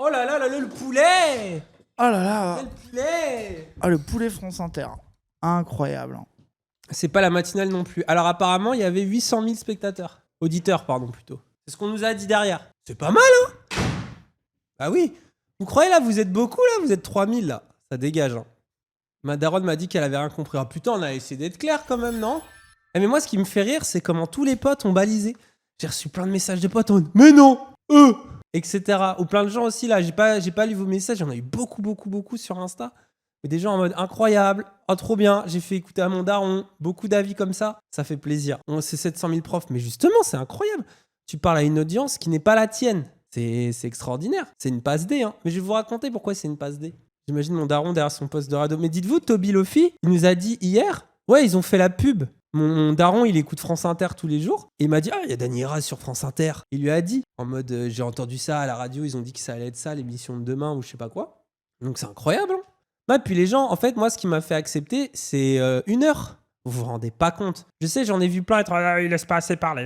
Oh là là, le poulet. Oh là là. Quel poulet. Ah, le poulet France Inter. Incroyable. Hein. C'est pas la matinale non plus. Alors apparemment, il y avait 800 000 spectateurs. Auditeurs, pardon, plutôt. C'est ce qu'on nous a dit derrière. C'est pas mal, hein. Ah oui. Vous croyez là, vous êtes beaucoup là? Vous êtes 3000 là. Ça dégage, hein. Ma daronne m'a dit qu'elle avait rien compris. Ah putain, on a essayé d'être clair quand même, non? Mais moi, ce qui me fait rire, c'est comment tous les potes ont balisé. J'ai reçu plein de messages de potes en mode, mais non, etc. Ou plein de gens aussi là. J'ai pas lu vos messages. J'en ai eu beaucoup sur Insta. Mais des gens en mode incroyable, oh trop bien, j'ai fait écouter à mon daron, beaucoup d'avis comme ça fait plaisir. C'est 700 000 profs, mais justement, c'est incroyable. Tu parles à une audience qui n'est pas la tienne. C'est extraordinaire. C'est une passe D, hein. Mais je vais vous raconter pourquoi c'est une passe D. J'imagine mon daron derrière son poste de radio. Mais dites-vous, Toby Lofi, il nous a dit hier, ouais, ils ont fait la pub. Mon daron, il écoute France Inter tous les jours. Et il m'a dit, ah, il y a Dany Raz sur France Inter. Il lui a dit, en mode, j'ai entendu ça à la radio, ils ont dit que ça allait être ça, l'émission de demain ou je sais pas quoi. Donc c'est incroyable, hein. Ouais, puis les gens, en fait, moi, ce qui m'a fait accepter, c'est 1 heure. Vous vous rendez pas compte. Je sais, j'en ai vu plein être il laisse pas assez parler.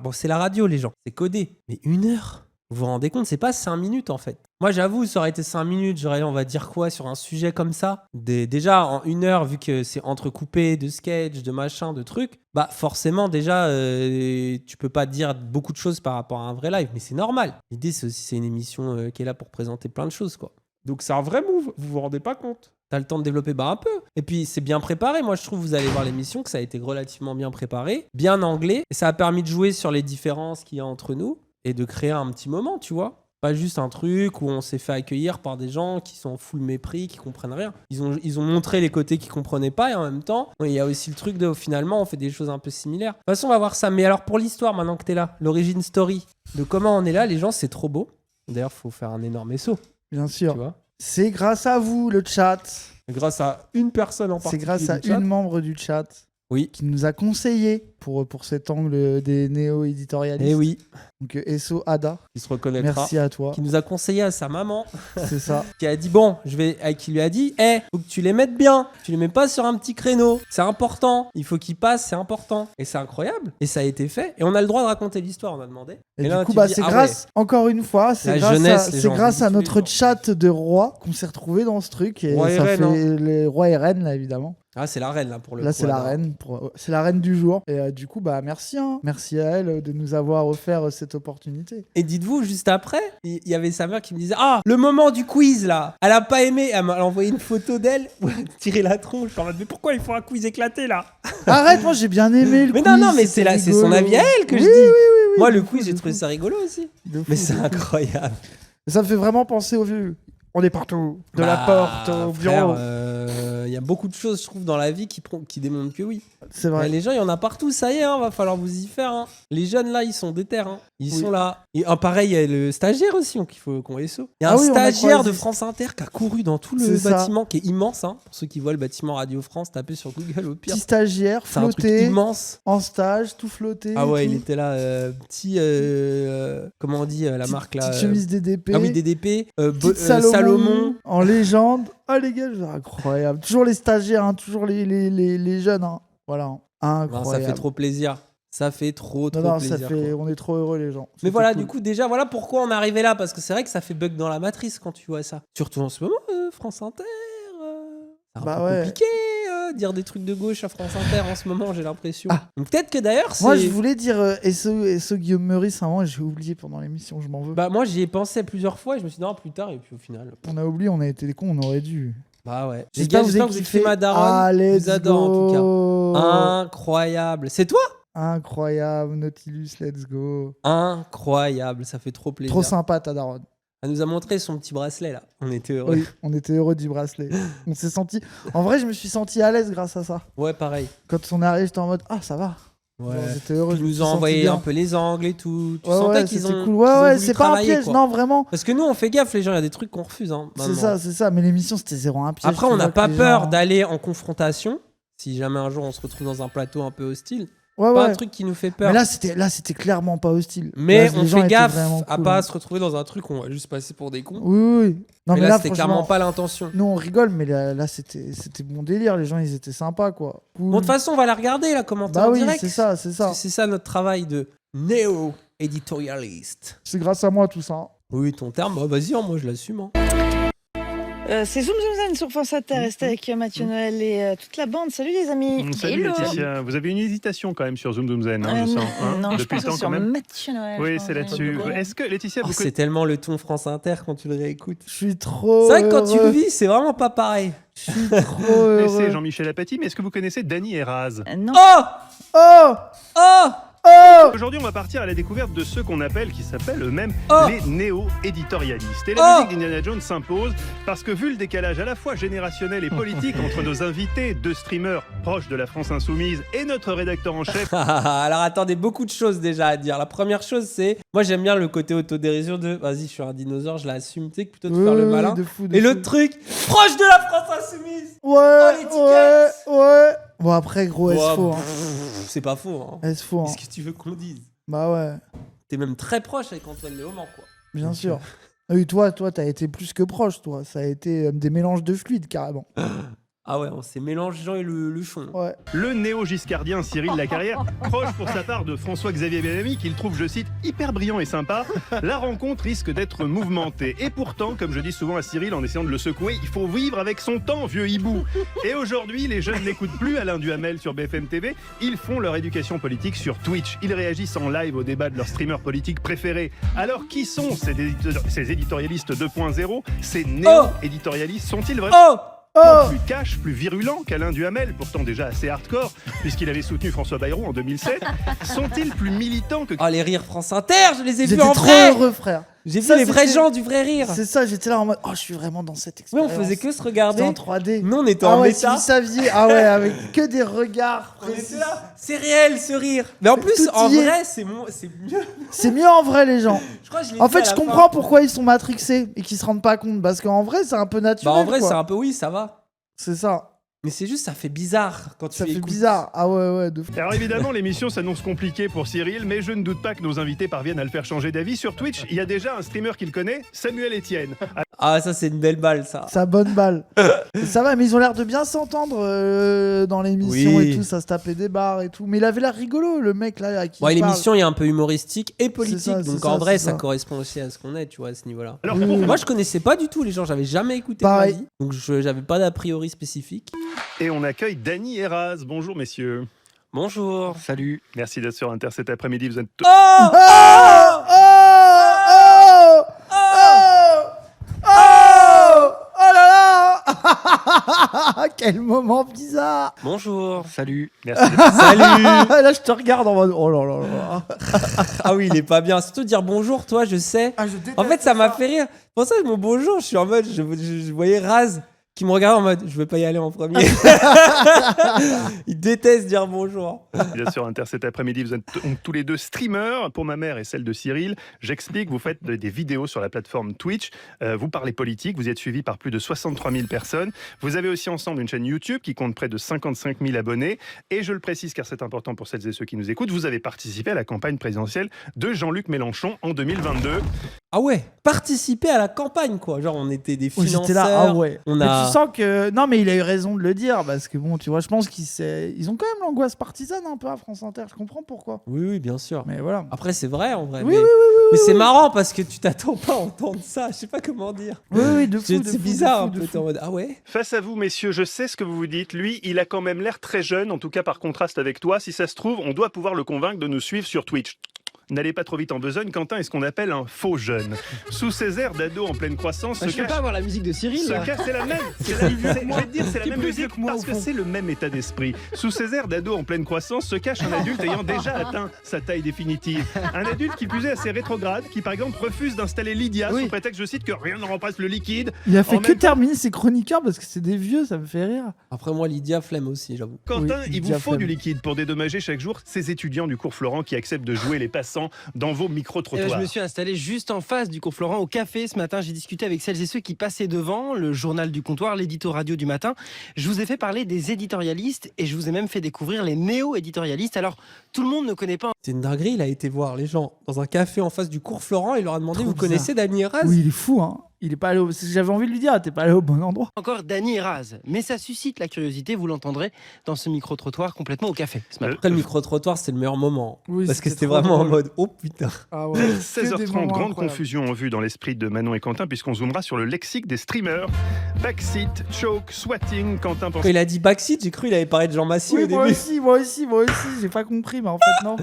Bon, c'est la radio, les gens. C'est codé. Mais 1 heure. Vous vous rendez compte, c'est pas 5 minutes, en fait. Moi, j'avoue, ça aurait été 5 minutes. J'aurais, on va dire quoi, sur un sujet comme ça. Déjà, en 1 heure, vu que c'est entrecoupé de sketchs, de machins, de trucs, bah, forcément, déjà, tu peux pas dire beaucoup de choses par rapport à un vrai live. Mais c'est normal. L'idée, c'est aussi, c'est une émission qui est là pour présenter plein de choses, quoi. Donc c'est un vrai move, vous vous rendez pas compte. T'as le temps de développer un peu. Et puis c'est bien préparé, moi je trouve, vous allez voir l'émission, que ça a été relativement bien préparé, bien anglais, et ça a permis de jouer sur les différences qu'il y a entre nous, et de créer un petit moment, tu vois. Pas juste un truc où on s'est fait accueillir par des gens qui sont full mépris, qui comprennent rien. Ils ont montré les côtés qu'ils comprenaient pas, et en même temps, il y a aussi le truc de, finalement, on fait des choses un peu similaires. De toute façon, on va voir ça. Mais alors pour l'histoire, maintenant que t'es là, l'origin story, de comment on est là, les gens, c'est trop beau. D'ailleurs, faut faire un énorme SO. Bien sûr. Tu vois, c'est grâce à vous, le chat. grâce à une personne en particulier. C'est grâce à une membre du chat. Oui. Qui nous a conseillé pour cet angle des néo-éditorialistes. Et oui. Donc SO Ada. Qui se reconnaîtra. Merci à toi. Qui nous a conseillé à sa maman. C'est ça. Qui a dit qui lui a dit, faut que tu les mettes bien. Tu les mets pas sur un petit créneau. C'est important. Il faut qu'ils passent, c'est important. Et c'est incroyable. Et ça a été fait. Et on a le droit de raconter l'histoire, on a demandé. Et du coup, c'est grâce, encore une fois, c'est grâce à notre chat de roi qu'on s'est retrouvé dans ce truc. Et ça fait les rois et reines, là, évidemment. Ah, c'est la reine, là, pour le coup. Là, c'est la reine. C'est la reine du jour. Et du coup, merci. Hein. Merci à elle de nous avoir offert cette opportunité. Et dites-vous, juste après, il y avait sa mère qui me disait, ah, le moment du quiz, là. Elle a pas aimé. Elle m'a envoyé une photo d'elle où elle tirait la tronche. En mode, mais pourquoi il faut un quiz éclaté, là? Arrête, moi, j'ai bien aimé le quiz. Mais non, mais c'est son avis à elle que je dis. Oui, moi, le quiz, j'ai trouvé ça rigolo aussi. Mais c'est incroyable. Ça me fait vraiment penser au vieux. On est partout. De la porte au bureau. Il y a beaucoup de choses, je trouve, dans la vie qui démontrent que oui. C'est vrai. Les gens, il y en a partout, ça y est, va falloir vous y faire. Hein. Les jeunes, là, ils sont déter. Hein. Ils sont là. Et, pareil, il y a le stagiaire aussi, qu'il faut qu'on SO. Il y a un stagiaire de France Inter qui a couru dans tout le bâtiment, qui est immense. Hein. Pour ceux qui voient le bâtiment Radio France, tapez sur Google au pire. Petit stagiaire, flotté. Immense. En stage, tout flotté. Ah ouais, il était là, petit. Comment on dit la marque là? Petite chemise DDP. Ah oui, DDP. Salomon. En légende. Ah les gars, c'est incroyable. Toujours les stagiaires, hein, toujours les jeunes. Hein. Voilà, incroyable. Non, ça fait trop plaisir. Ça fait trop plaisir. On est trop heureux les gens. Mais voilà, cool. Du coup, déjà, voilà pourquoi on est arrivé là. Parce que c'est vrai que ça fait bug dans la matrice quand tu vois ça. Surtout en ce moment, France Inter. C'est un peu compliqué dire des trucs de gauche à France Inter en ce moment, j'ai l'impression. Donc peut-être que d'ailleurs, moi, je voulais dire SO Guillaume Meurice, avant, j'ai oublié pendant l'émission, je m'en veux. Bah, moi, j'y ai pensé plusieurs fois et je me suis dit non, plus tard, et puis au final. On a oublié, on a été des cons, on aurait dû. Bah ouais. J'espère que vous avez kiffé ma daronne. Je vous adore en tout cas. Incroyable. C'est toi? Incroyable, Nautilus, let's go. Incroyable, ça fait trop plaisir. Trop sympa ta daronne. Elle nous a montré son petit bracelet là. On était heureux. Oui, on était heureux du bracelet. On s'est senti. En vrai, je me suis senti à l'aise grâce à ça. Ouais, pareil. Quand on est arrivé, j'étais en mode ça va. Ouais. J'étais heureux. Ils nous ont envoyé un peu les angles et tout. Tu sentais qu'ils ont. Cool. Ouais, c'est pas un piège, non, vraiment. Parce que nous, on fait gaffe, les gens, il y a des trucs qu'on refuse. Hein, c'est ça. Mais l'émission, c'était zéro un piège. Après, on n'a pas peur d'aller en confrontation. Si jamais un jour on se retrouve dans un plateau un peu hostile. Pas un truc qui nous fait peur. Mais là, c'était clairement pas hostile. Mais on fait gaffe à pas se retrouver dans un truc où on va juste passer pour des cons. Oui. Non, mais là, c'était clairement pas l'intention. Nous, on rigole, mais là c'était bon délire. Les gens, ils étaient sympas, quoi. Cool. Bon, de toute façon, on va la regarder, la commentaire en direct. C'est ça. C'est ça notre travail de néo-éditorialiste. C'est grâce à moi, tout ça. Oui, ton terme, bah, vas-y, moi je l'assume. Hein. C'est Zoom Zoom Zen sur France Inter, restez avec Mathieu Noël et toute la bande. Salut les amis. Salut Laetitia, vous avez une hésitation quand même sur Zoom Zoom Zen, je sens. Non, depuis je pense le temps sur quand même. Mathieu Noël. Oui, c'est là-dessus. Est-ce que Laetitia, vous c'est tellement le ton France Inter quand tu le réécoutes. Je suis trop C'est vrai que quand tu le vis, c'est vraiment pas pareil. Je suis trop heureux. C'est Jean-Michel Apathy, mais est-ce que vous connaissez Dany Eraz? Non. Oh Aujourd'hui, on va partir à la découverte de ceux qu'on appelle, qui s'appellent eux-mêmes les néo-éditorialistes. Et la musique d'Indiana Jones s'impose parce que vu le décalage à la fois générationnel et politique entre nos invités, deux streamers proches de la France Insoumise et notre rédacteur en chef... Alors attendez, beaucoup de choses déjà à dire. La première chose, c'est... Moi, j'aime bien le côté autodérision de... Vas-y, je suis un dinosaure, je l'assume, tu sais, plutôt de faire le malin. Et l'autre truc, proche de la France Insoumise. Ouais. Bon, après, gros, est-ce faux, hein. C'est pas faux, hein. Est-ce faux, hein. Qu'est-ce que tu veux qu'on dise? Bah ouais. T'es même très proche avec Antoine Léaumont, quoi. Bien sûr. Oui, toi, t'as été plus que proche, toi. Ça a été des mélanges de fluides, carrément. Ah ouais, on s'est mélangé Jean et le chon. Ouais. Le néo-giscardien Cyril Lacarrière, proche pour sa part de François-Xavier Bellamy, qu'il trouve, je cite, hyper brillant et sympa. La rencontre risque d'être mouvementée. Et pourtant, comme je dis souvent à Cyril en essayant de le secouer, il faut vivre avec son temps, vieux hibou. Et aujourd'hui, les jeunes n'écoutent plus Alain Duhamel sur BFM TV. Ils font leur éducation politique sur Twitch. Ils réagissent en live au débat de leur streamer politique préféré. Alors, qui sont ces éditorialistes 2.0? Ces néo-éditorialistes sont-ils vraiment plus cash, plus virulents qu'Alain Duhamel, pourtant déjà assez hardcore, puisqu'il avait soutenu François Bayrou en 2007. Sont-ils plus militants que... Ah, les rires France Inter, je les ai vus en vrai. J'étais trop heureux, frère. J'ai vu les vrais gens du vrai rire. C'est ça, j'étais là en mode, je suis vraiment dans cette expérience. Oui, on faisait que se regarder. C'était en 3D. Nous, on était en méta. Si vous saviez, avec que des regards précis. C'est réel, ce rire. Mais en plus, en vrai, c'est mieux. C'est mieux en vrai, les gens. En fait, je comprends pourquoi ils sont matrixés et qu'ils se rendent pas compte. Parce qu'en vrai, c'est un peu naturel. Bah, en vrai, c'est un peu oui, ça va. C'est ça. Mais c'est juste, ça fait bizarre quand tu Ça fait écoutes. bizarre. Ah ouais, de fou. Alors évidemment, l'émission s'annonce compliquée pour Cyril, mais je ne doute pas que nos invités parviennent à le faire changer d'avis. Sur Twitch, il y a déjà un streamer qu'il connaît, Samuel Etienne. Ah, ça, c'est une belle balle, ça. Ça bonne balle. Ça va, mais ils ont l'air de bien s'entendre dans l'émission et tout. Ça se tapait des barres et tout. Mais il avait l'air rigolo, le mec là. L'émission est un peu humoristique et politique. Ça, donc en vrai, ça correspond aussi à ce qu'on est, tu vois, à ce niveau-là. Alors, moi, je connaissais pas du tout les gens. J'avais jamais écouté ma vie. Donc, j'avais pas d'a priori spécifique. Et on accueille Dany Eraz. Bonjour, messieurs. Bonjour, salut. Merci d'être sur Inter cet après-midi. Vous êtes Oh là là. Quel moment bizarre. Bonjour, salut. Merci. Salut. Là, je te regarde en mode, oh là là là. Ah oui, il est pas bien. Surtout dire bonjour, toi, je sais. En fait, ça m'a fait rire. Pour ça, mon bonjour, je suis en mode, je voyais Raz qui me regarde en mode, je veux pas y aller en premier. Il déteste dire bonjour. Bien sûr, Inter cet après-midi, vous êtes tous les deux streamers. Pour ma mère et celle de Cyril, j'explique, vous faites des vidéos sur la plateforme Twitch. Vous parlez politique, vous êtes suivis par plus de 63 000 personnes. Vous avez aussi ensemble une chaîne YouTube qui compte près de 55 000 abonnés. Et je le précise car c'est important pour celles et ceux qui nous écoutent, vous avez participé à la campagne présidentielle de Jean-Luc Mélenchon en 2022. Ah ouais, participer à la campagne, quoi. Genre, on était des financeurs. J'étais là, ah ouais. On mais tu sens que... Non, mais il a eu raison de le dire, parce que bon, tu vois, je pense qu'ils ont quand même l'angoisse partisane un peu à France Inter. Je comprends pourquoi. Oui, bien sûr. Mais voilà. Après, c'est vrai, en vrai. Oui, mais c'est marrant, parce que tu t'attends pas à entendre ça. Je sais pas comment dire. Oui, de fou. C'est bizarre un peu. T'es en mode, ah ouais. Face à vous, messieurs, je sais ce que vous vous dites. Lui, il a quand même l'air très jeune, en tout cas par contraste avec toi. Si ça se trouve, on doit pouvoir le convaincre de nous suivre sur Twitch. N'allez pas trop vite en besogne, Quentin est ce qu'on appelle un faux jeune. Sous ses airs d'ado en pleine croissance, je peux pas avoir la musique de Cyril. C'est la même. Je vais te dire, c'est la même musique parce que c'est le même état d'esprit. Sous ses airs d'ado en pleine croissance se cache un adulte ayant déjà atteint sa taille définitive. Un adulte qui plus est assez rétrograde, qui par exemple refuse d'installer Lydia sous prétexte, je cite, que rien ne remplace le liquide. Il a fait que terminer ses chroniqueurs parce que c'est des vieux, ça me fait rire. Après moi, Lydia flemme aussi, j'avoue. Quentin, il vous faut du liquide pour dédommager chaque jour ces étudiants du cours Florent qui acceptent de jouer les passants dans vos micro-trottoirs. Je me suis installé juste en face du cours Florent au café ce matin. J'ai discuté avec celles et ceux qui passaient devant, le journal du comptoir, l'édito radio du matin. Je vous ai fait parler des éditorialistes et je vous ai même fait découvrir les néo-éditorialistes. Alors, tout le monde ne connaît pas. C'est une dinguerie, il a été voir les gens dans un café en face du cours Florent et il leur a demandé, vous connaissez Dany Eraz? Oui, il est fou, hein. Il est pas allé J'avais envie de lui dire, t'es pas allé au bon endroit. Encore Dany et Raz. Mais ça suscite la curiosité, vous l'entendrez dans ce micro-trottoir complètement au café ce matin. Après, le micro-trottoir, c'était le meilleur moment. Oui, parce que c'était trop vraiment drôle. en mode oh putain. Ah ouais. 16h30, grande confusion en vue dans l'esprit de Manon et Quentin, puisqu'on zoomera sur le lexique des streamers. Backseat, choke, swatting. Quentin pense Quand il a dit backseat, j'ai cru qu'il avait parlé de Jean Massy Oui, au moi début. aussi, j'ai pas compris, mais en fait, non.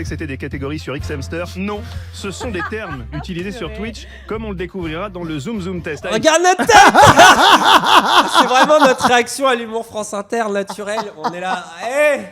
que c'était des catégories sur Xhamster. Non, ce sont des termes utilisés sur Twitch, comme on le découvrira dans le Zoom Zoom Test. Regarde notre tête. C'est vraiment notre réaction à l'humour France Inter naturel. On est là. Hey.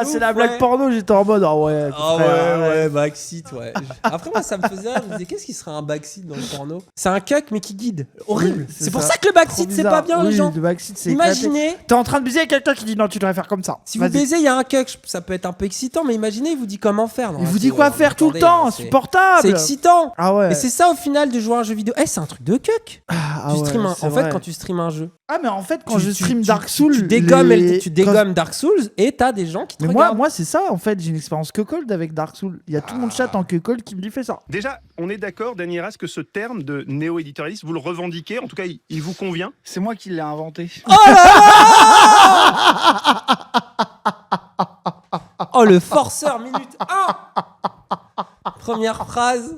C'est la blague porno, j'étais en mode ouais. Ah ouais, backseat, ouais. Après, moi, ça me faisait rire. Je me disais, qu'est-ce qui serait un backseat dans le porno? C'est un cuck, mais qui guide. Horrible. Oui, c'est pour ça que le backseat, c'est pas bien, oui, les gens. Le backseat, c'est Imaginez. éclaté. T'es en train de baiser avec quelqu'un qui dit non, tu devrais faire comme ça. Si vous baisez, il y a un cuck, ça peut être un peu excitant, mais imaginez, il vous dit comment faire. Non, il vous dit quoi faire tout le temps, insupportable. C'est excitant. Ah ouais. Et c'est ça au final de jouer à un jeu vidéo. C'est un truc de cuck. Tu streames en fait, quand tu streames un jeu. Ah, mais en fait, quand je stream Dark Souls. Tu dégommes Dark Souls et t'as des gens qui te regardent. Moi, c'est ça, en fait. J'ai une expérience cuckold avec Dark Souls. Il y a tout mon chat en cuckold qui me dit fais ça. Déjà, on est d'accord, Dany Raz, que ce terme de néo-éditorialiste, vous le revendiquez, en tout cas, il vous convient? C'est moi qui l'ai inventé. Oh là là. Oh, le forceur, minute 1. Première phrase.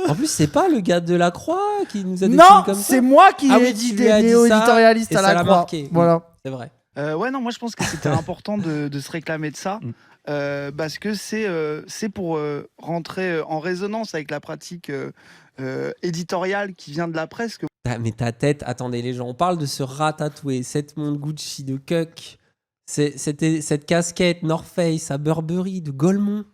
En plus, c'est pas le gars de la Croix qui nous a défini comme ça. Non, c'est moi qui ai dit des néo-éditorialistes à la Croix. Marqué. Voilà. C'est vrai. Ouais, non, moi je pense que c'était important de se réclamer de ça. Parce que c'est pour rentrer en résonance avec la pratique éditoriale qui vient de la presse. Mais ta tête, attendez les gens, on parle de ce rat tatoué, cette montre Gucci de Cuck, cette casquette North Face à Burberry de Golemont.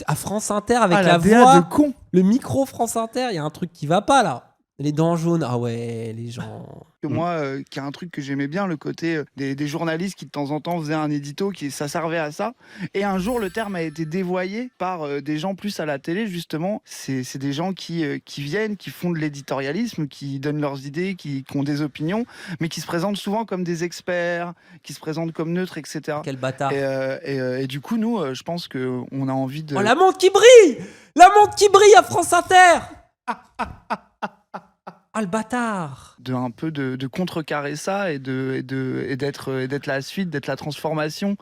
À France Inter avec la voix, de con. Le micro France Inter, il y a un truc qui va pas là. Les dents jaunes, ah ouais, les gens. Moi, qui a un truc que j'aimais bien, le côté des journalistes qui de temps en temps faisaient un édito, ça servait à ça. Et un jour, le terme a été dévoyé par des gens plus à la télé, justement. C'est des gens qui viennent, qui font de l'éditorialisme, qui donnent leurs idées, qui ont des opinions, mais qui se présentent souvent comme des experts, qui se présentent comme neutres, etc. Quel bâtard. Et du coup, nous, je pense qu'on a envie de... Oh, la montre qui brille! La montre qui brille à France Inter! Ah, le bâtard! Un peu de contrecarrer ça et d'être la suite, d'être la transformation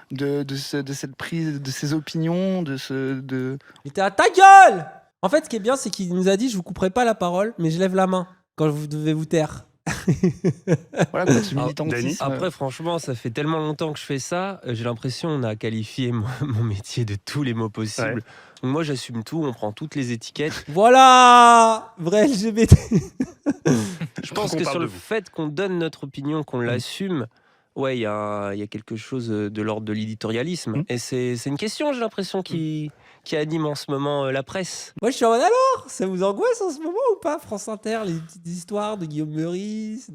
de cette prise, de ces opinions, Mais t'es à ta gueule! En fait, ce qui est bien, c'est qu'il nous a dit, je vous couperai pas la parole, mais je lève la main quand vous devez vous taire. Voilà, quoi, ce militantisme. Après, franchement, ça fait tellement longtemps que je fais ça, j'ai l'impression qu'on a qualifié mon métier de tous les mots possibles. Ouais. Donc moi, j'assume tout, on prend toutes les étiquettes. Voilà! Vrai LGBT. Je pense que sur le fait qu'on donne notre opinion, qu'on l'assume, ouais, il y a quelque chose de l'ordre de l'éditorialisme. Et c'est une question, j'ai l'impression, qui anime en ce moment la presse. Moi, je suis en mode alors, ça vous angoisse en ce moment ou pas, France Inter, les petites histoires de Guillaume Meurice,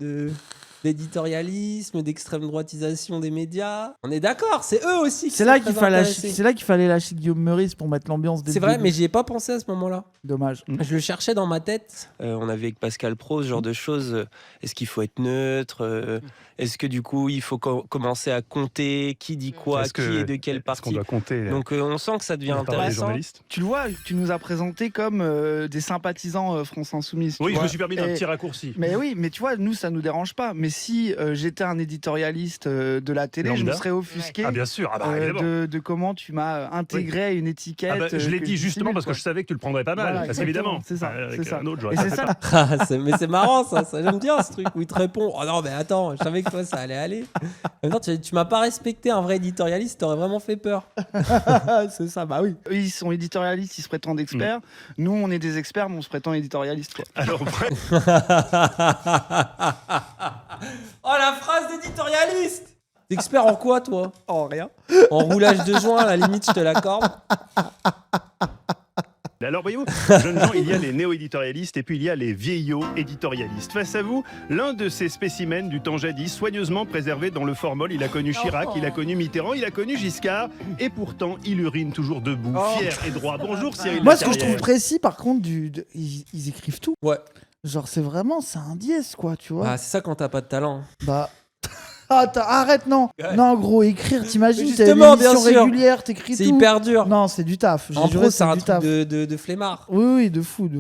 d'éditorialisme, d'extrême droitisation des médias. On est d'accord, c'est eux aussi qui c'est là qu'il fallait lâcher Guillaume Meurice pour mettre l'ambiance des C'est vrai, mais j'y ai pas pensé à ce moment-là. Dommage. Je le cherchais dans ma tête. On avait avec Pascal Pro ce genre de choses. Est-ce qu'il faut être neutre? Est-ce que du coup, il faut commencer à compter qui dit quoi, qui est de quelle partie? Est-ce qu'on doit compter? Donc on sent que ça devient intéressant. Tu le vois, tu nous as présenté comme des sympathisants France Insoumise. Oui, je me suis permis d'un petit raccourci. Mais oui, mais tu vois, nous, ça nous dérange pas. Mais si j'étais un éditorialiste de la télé, je me serais offusqué bien sûr. de comment tu m'as intégré à une étiquette. Je l'ai dit justement parce que je savais que tu le prendrais pas mal. Voilà, parce évidemment. C'est ça. Et c'est ça. Mais c'est marrant ça j'aime bien ce truc où il te répond. Oh non, mais attends, je savais que toi ça allait aller. En même temps, tu m'as pas respecté, un vrai éditorialiste, t'aurais vraiment fait peur. C'est ça, bah oui. Eux, ils sont éditorialistes, ils se prétendent experts. Nous, on est des experts, mais on se prétend éditorialistes, quoi. Alors, oh, la phrase d'éditorialiste! T'es expert en quoi, toi? Oh, rien. En roulage de joint, à la limite, je te l'accorde. alors, voyez-vous, jeunes gens, il y a les néo-éditorialistes et puis il y a les vieillots éditorialistes. Face à vous, l'un de ces spécimens du temps jadis, soigneusement préservé dans le formol. Il a connu Chirac, il a connu Mitterrand, il a connu Giscard, et pourtant, il urine toujours debout, fier et droit. Bonjour Cyril. Moi, ce que je trouve précis, par contre, ils écrivent tout. Ouais. Genre, c'est un dièse, quoi, tu vois. Ah, c'est ça quand t'as pas de talent. Bah. Arrête, non. Non, gros, écrire, t'imagines, t'as une Justement, bien émission sûr. régulière, t'écris tout. C'est hyper dur. Non, c'est du taf. En pro, c'est un truc de flemmard. Oui, de fou.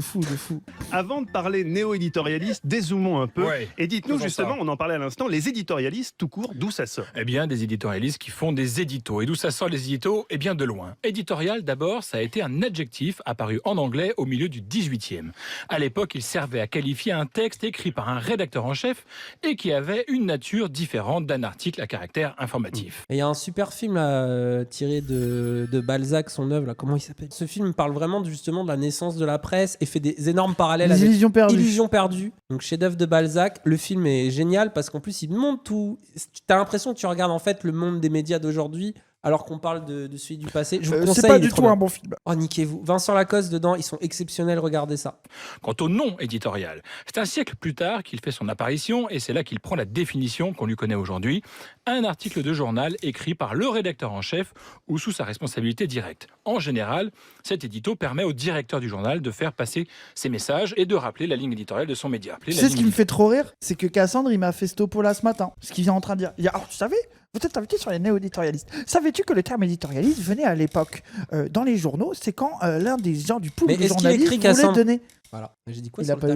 Avant de parler néo-éditorialiste, dézoomons un peu. Ouais, et dites-nous justement, on en parlait à l'instant, les éditorialistes tout court, d'où ça sort? Eh bien, des éditorialistes qui font des éditos. Et d'où ça sort les éditos? Eh bien, de loin. Éditorial, d'abord, ça a été un adjectif apparu en anglais au milieu du 18e. À l'époque, il servait à qualifier un texte écrit par un rédacteur en chef et qui avait une nature différente d'un article à caractère informatif. Et il y a un super film là, tiré de Balzac, son œuvre, là, comment il s'appelle? Ce film parle vraiment justement de la naissance de la presse et fait des énormes parallèles avec Illusions perdues. Donc chef-d'œuvre de Balzac. Le film est génial parce qu'en plus il montre tout. T'as l'impression que tu regardes en fait le monde des médias d'aujourd'hui alors qu'on parle de celui du passé. Je vous conseille. C'est pas du tout un bon film. Oh, niquez-vous. Vincent Lacoste dedans, ils sont exceptionnels, regardez ça. Quant au nom éditorial, c'est un siècle plus tard qu'il fait son apparition et c'est là qu'il prend la définition qu'on lui connaît aujourd'hui. Un article de journal écrit par le rédacteur en chef ou sous sa responsabilité directe. En général, cet édito permet au directeur du journal de faire passer ses messages et de rappeler la ligne éditoriale de son média. C'est ce qui me fait trop rire, c'est que Cassandre, il m'a fait ce topo-là ce matin. Ce qu'il vient en train de dire. Alors, tu savais, vous êtes invité sur les néo-éditorialistes. Savais-tu que le terme éditorialiste venait à l'époque dans les journaux? C'est quand l'un des gens du pool de journalistes voulait donner... Voilà. J'ai dit quoi il n'a pas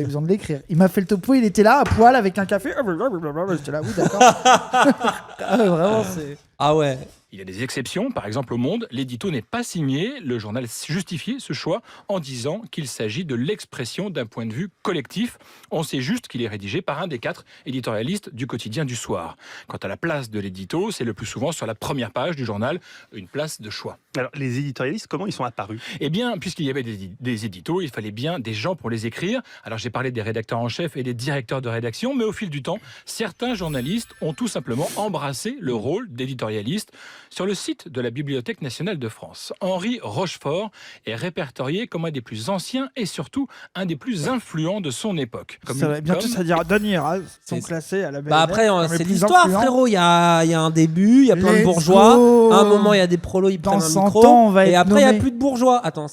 eu besoin de l'écrire. Il m'a fait le topo, il était là à poil avec un café. J'étais là, oui, d'accord. Vraiment, c'est... Ah ouais. Il y a des exceptions, par exemple au Monde, l'édito n'est pas signé, le journal justifiait ce choix en disant qu'il s'agit de l'expression d'un point de vue collectif. On sait juste qu'il est rédigé par un des 4 éditorialistes du quotidien du soir. Quant à la place de l'édito, c'est le plus souvent sur la première page du journal, une place de choix. Alors les éditorialistes, comment ils sont apparus? Eh bien, puisqu'il y avait des éditos, il fallait bien des gens pour les écrire. Alors j'ai parlé des rédacteurs en chef et des directeurs de rédaction, mais au fil du temps, certains journalistes ont tout simplement embrassé le rôle d'éditorialiste. Sur le site de la Bibliothèque nationale de France, Henri Rochefort est répertorié comme un des plus anciens et surtout un des plus influents de son époque. Ça va bientôt ça dire Denis Raz sont classés à la BNF. Bah après, c'est l'histoire, frérot. Il y a un début, il y a plein de bourgeois. À un moment, il y a des prolos, ils prennent un micro. On va et après, il n'y a plus de bourgeois. Attends,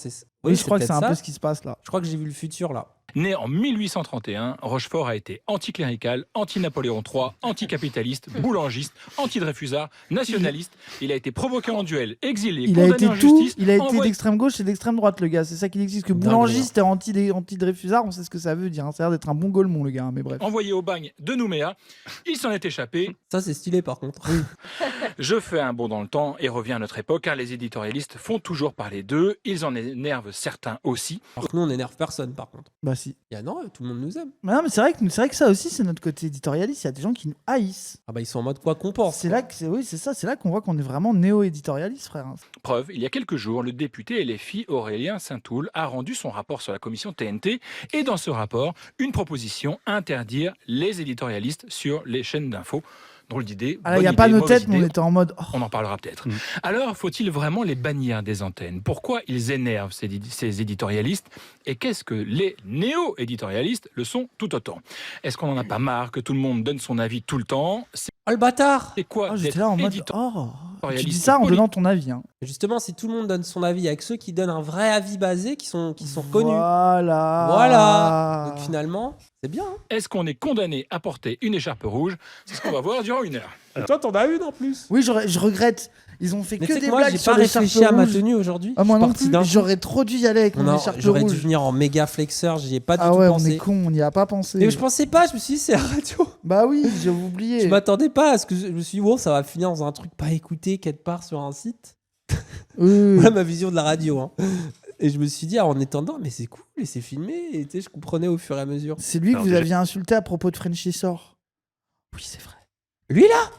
oui, je crois que c'est un peu ce qui se passe là. Je crois que j'ai vu le futur là. Né en 1831, Rochefort a été anticlérical, anti-Napoléon III, anticapitaliste, boulangiste, anti-Dreyfusard, nationaliste. Il a été provoqué en duel, exilé, condamné en justice. Il a été d'extrême gauche et d'extrême droite, le gars. C'est ça qu'il existe. Que boulangiste et anti-Dreyfusard, on sait ce que ça veut dire. Ça a l'air d'être un bon golemon, le gars. Mais bref. Envoyé au bagne de Nouméa, il s'en est échappé. Ça, c'est stylé par contre. Oui. Je fais un bond dans le temps et reviens à notre époque, car les éditorialistes font toujours parler d'eux. Ils en énervent certains aussi. Alors que nous, on n'énerve personne par contre. Bah si. Non, tout le monde nous aime. Mais non, mais c'est vrai que ça aussi, c'est notre côté éditorialiste. Il y a des gens qui nous haïssent. Ah bah ils sont en mode quoi qu'on pense. C'est là que c'est là qu'on voit qu'on est vraiment néo-éditorialiste, frère. Preuve, il y a quelques jours, le député LFI Aurélien Saint-Toul a rendu son rapport sur la commission TNT et dans ce rapport, une proposition: interdire les éditorialistes sur les chaînes d'infos. Drôle d'idée. Alors, il n'y a pas nos têtes, mais on était en mode... On en parlera peut-être. Alors, faut-il vraiment les bannir des antennes? Pourquoi ils énervent ces éditorialistes? Et qu'est-ce que les néo-éditorialistes le sont tout autant? Est-ce qu'on n'en a pas marre que tout le monde donne son avis tout le temps? Oh le bâtard! C'est quoi j'étais là en mode... tu dis ça en donnant ton avis. Hein. Justement, si tout le monde donne son avis avec ceux qui donnent un vrai avis basé, qui sont connus. Voilà. Donc finalement, c'est bien. Hein. Est-ce qu'on est condamné à porter une écharpe rouge? C'est ce qu'on va voir durant 1 heure. Et toi, t'en as une en plus. Oui, je regrette. Ils ont fait mais que des moi, blagues sur les écharpes rouges. J'ai pas réfléchi à ma tenue aujourd'hui. Moi non plus. J'aurais trop dû y aller avec mon écharpe rouge. J'aurais dû venir en méga flexeur. J'y ai pas du tout pensé. Ah ouais, on est con, on n'y a pas pensé. Mais je pensais pas. Je me suis dit, c'est la radio. Bah oui, j'ai oublié. Je m'attendais pas à ce que je me suis dit, bon, ça va finir dans un truc pas écouté quelque part sur un site. Voilà ma vision de la radio. Hein. Et je me suis dit, en étendant, mais c'est cool, et c'est filmé. Et je comprenais au fur et à mesure. C'est lui que vous aviez insulté à propos de Frenchy Sor. Oui, c'est vrai. Lui là?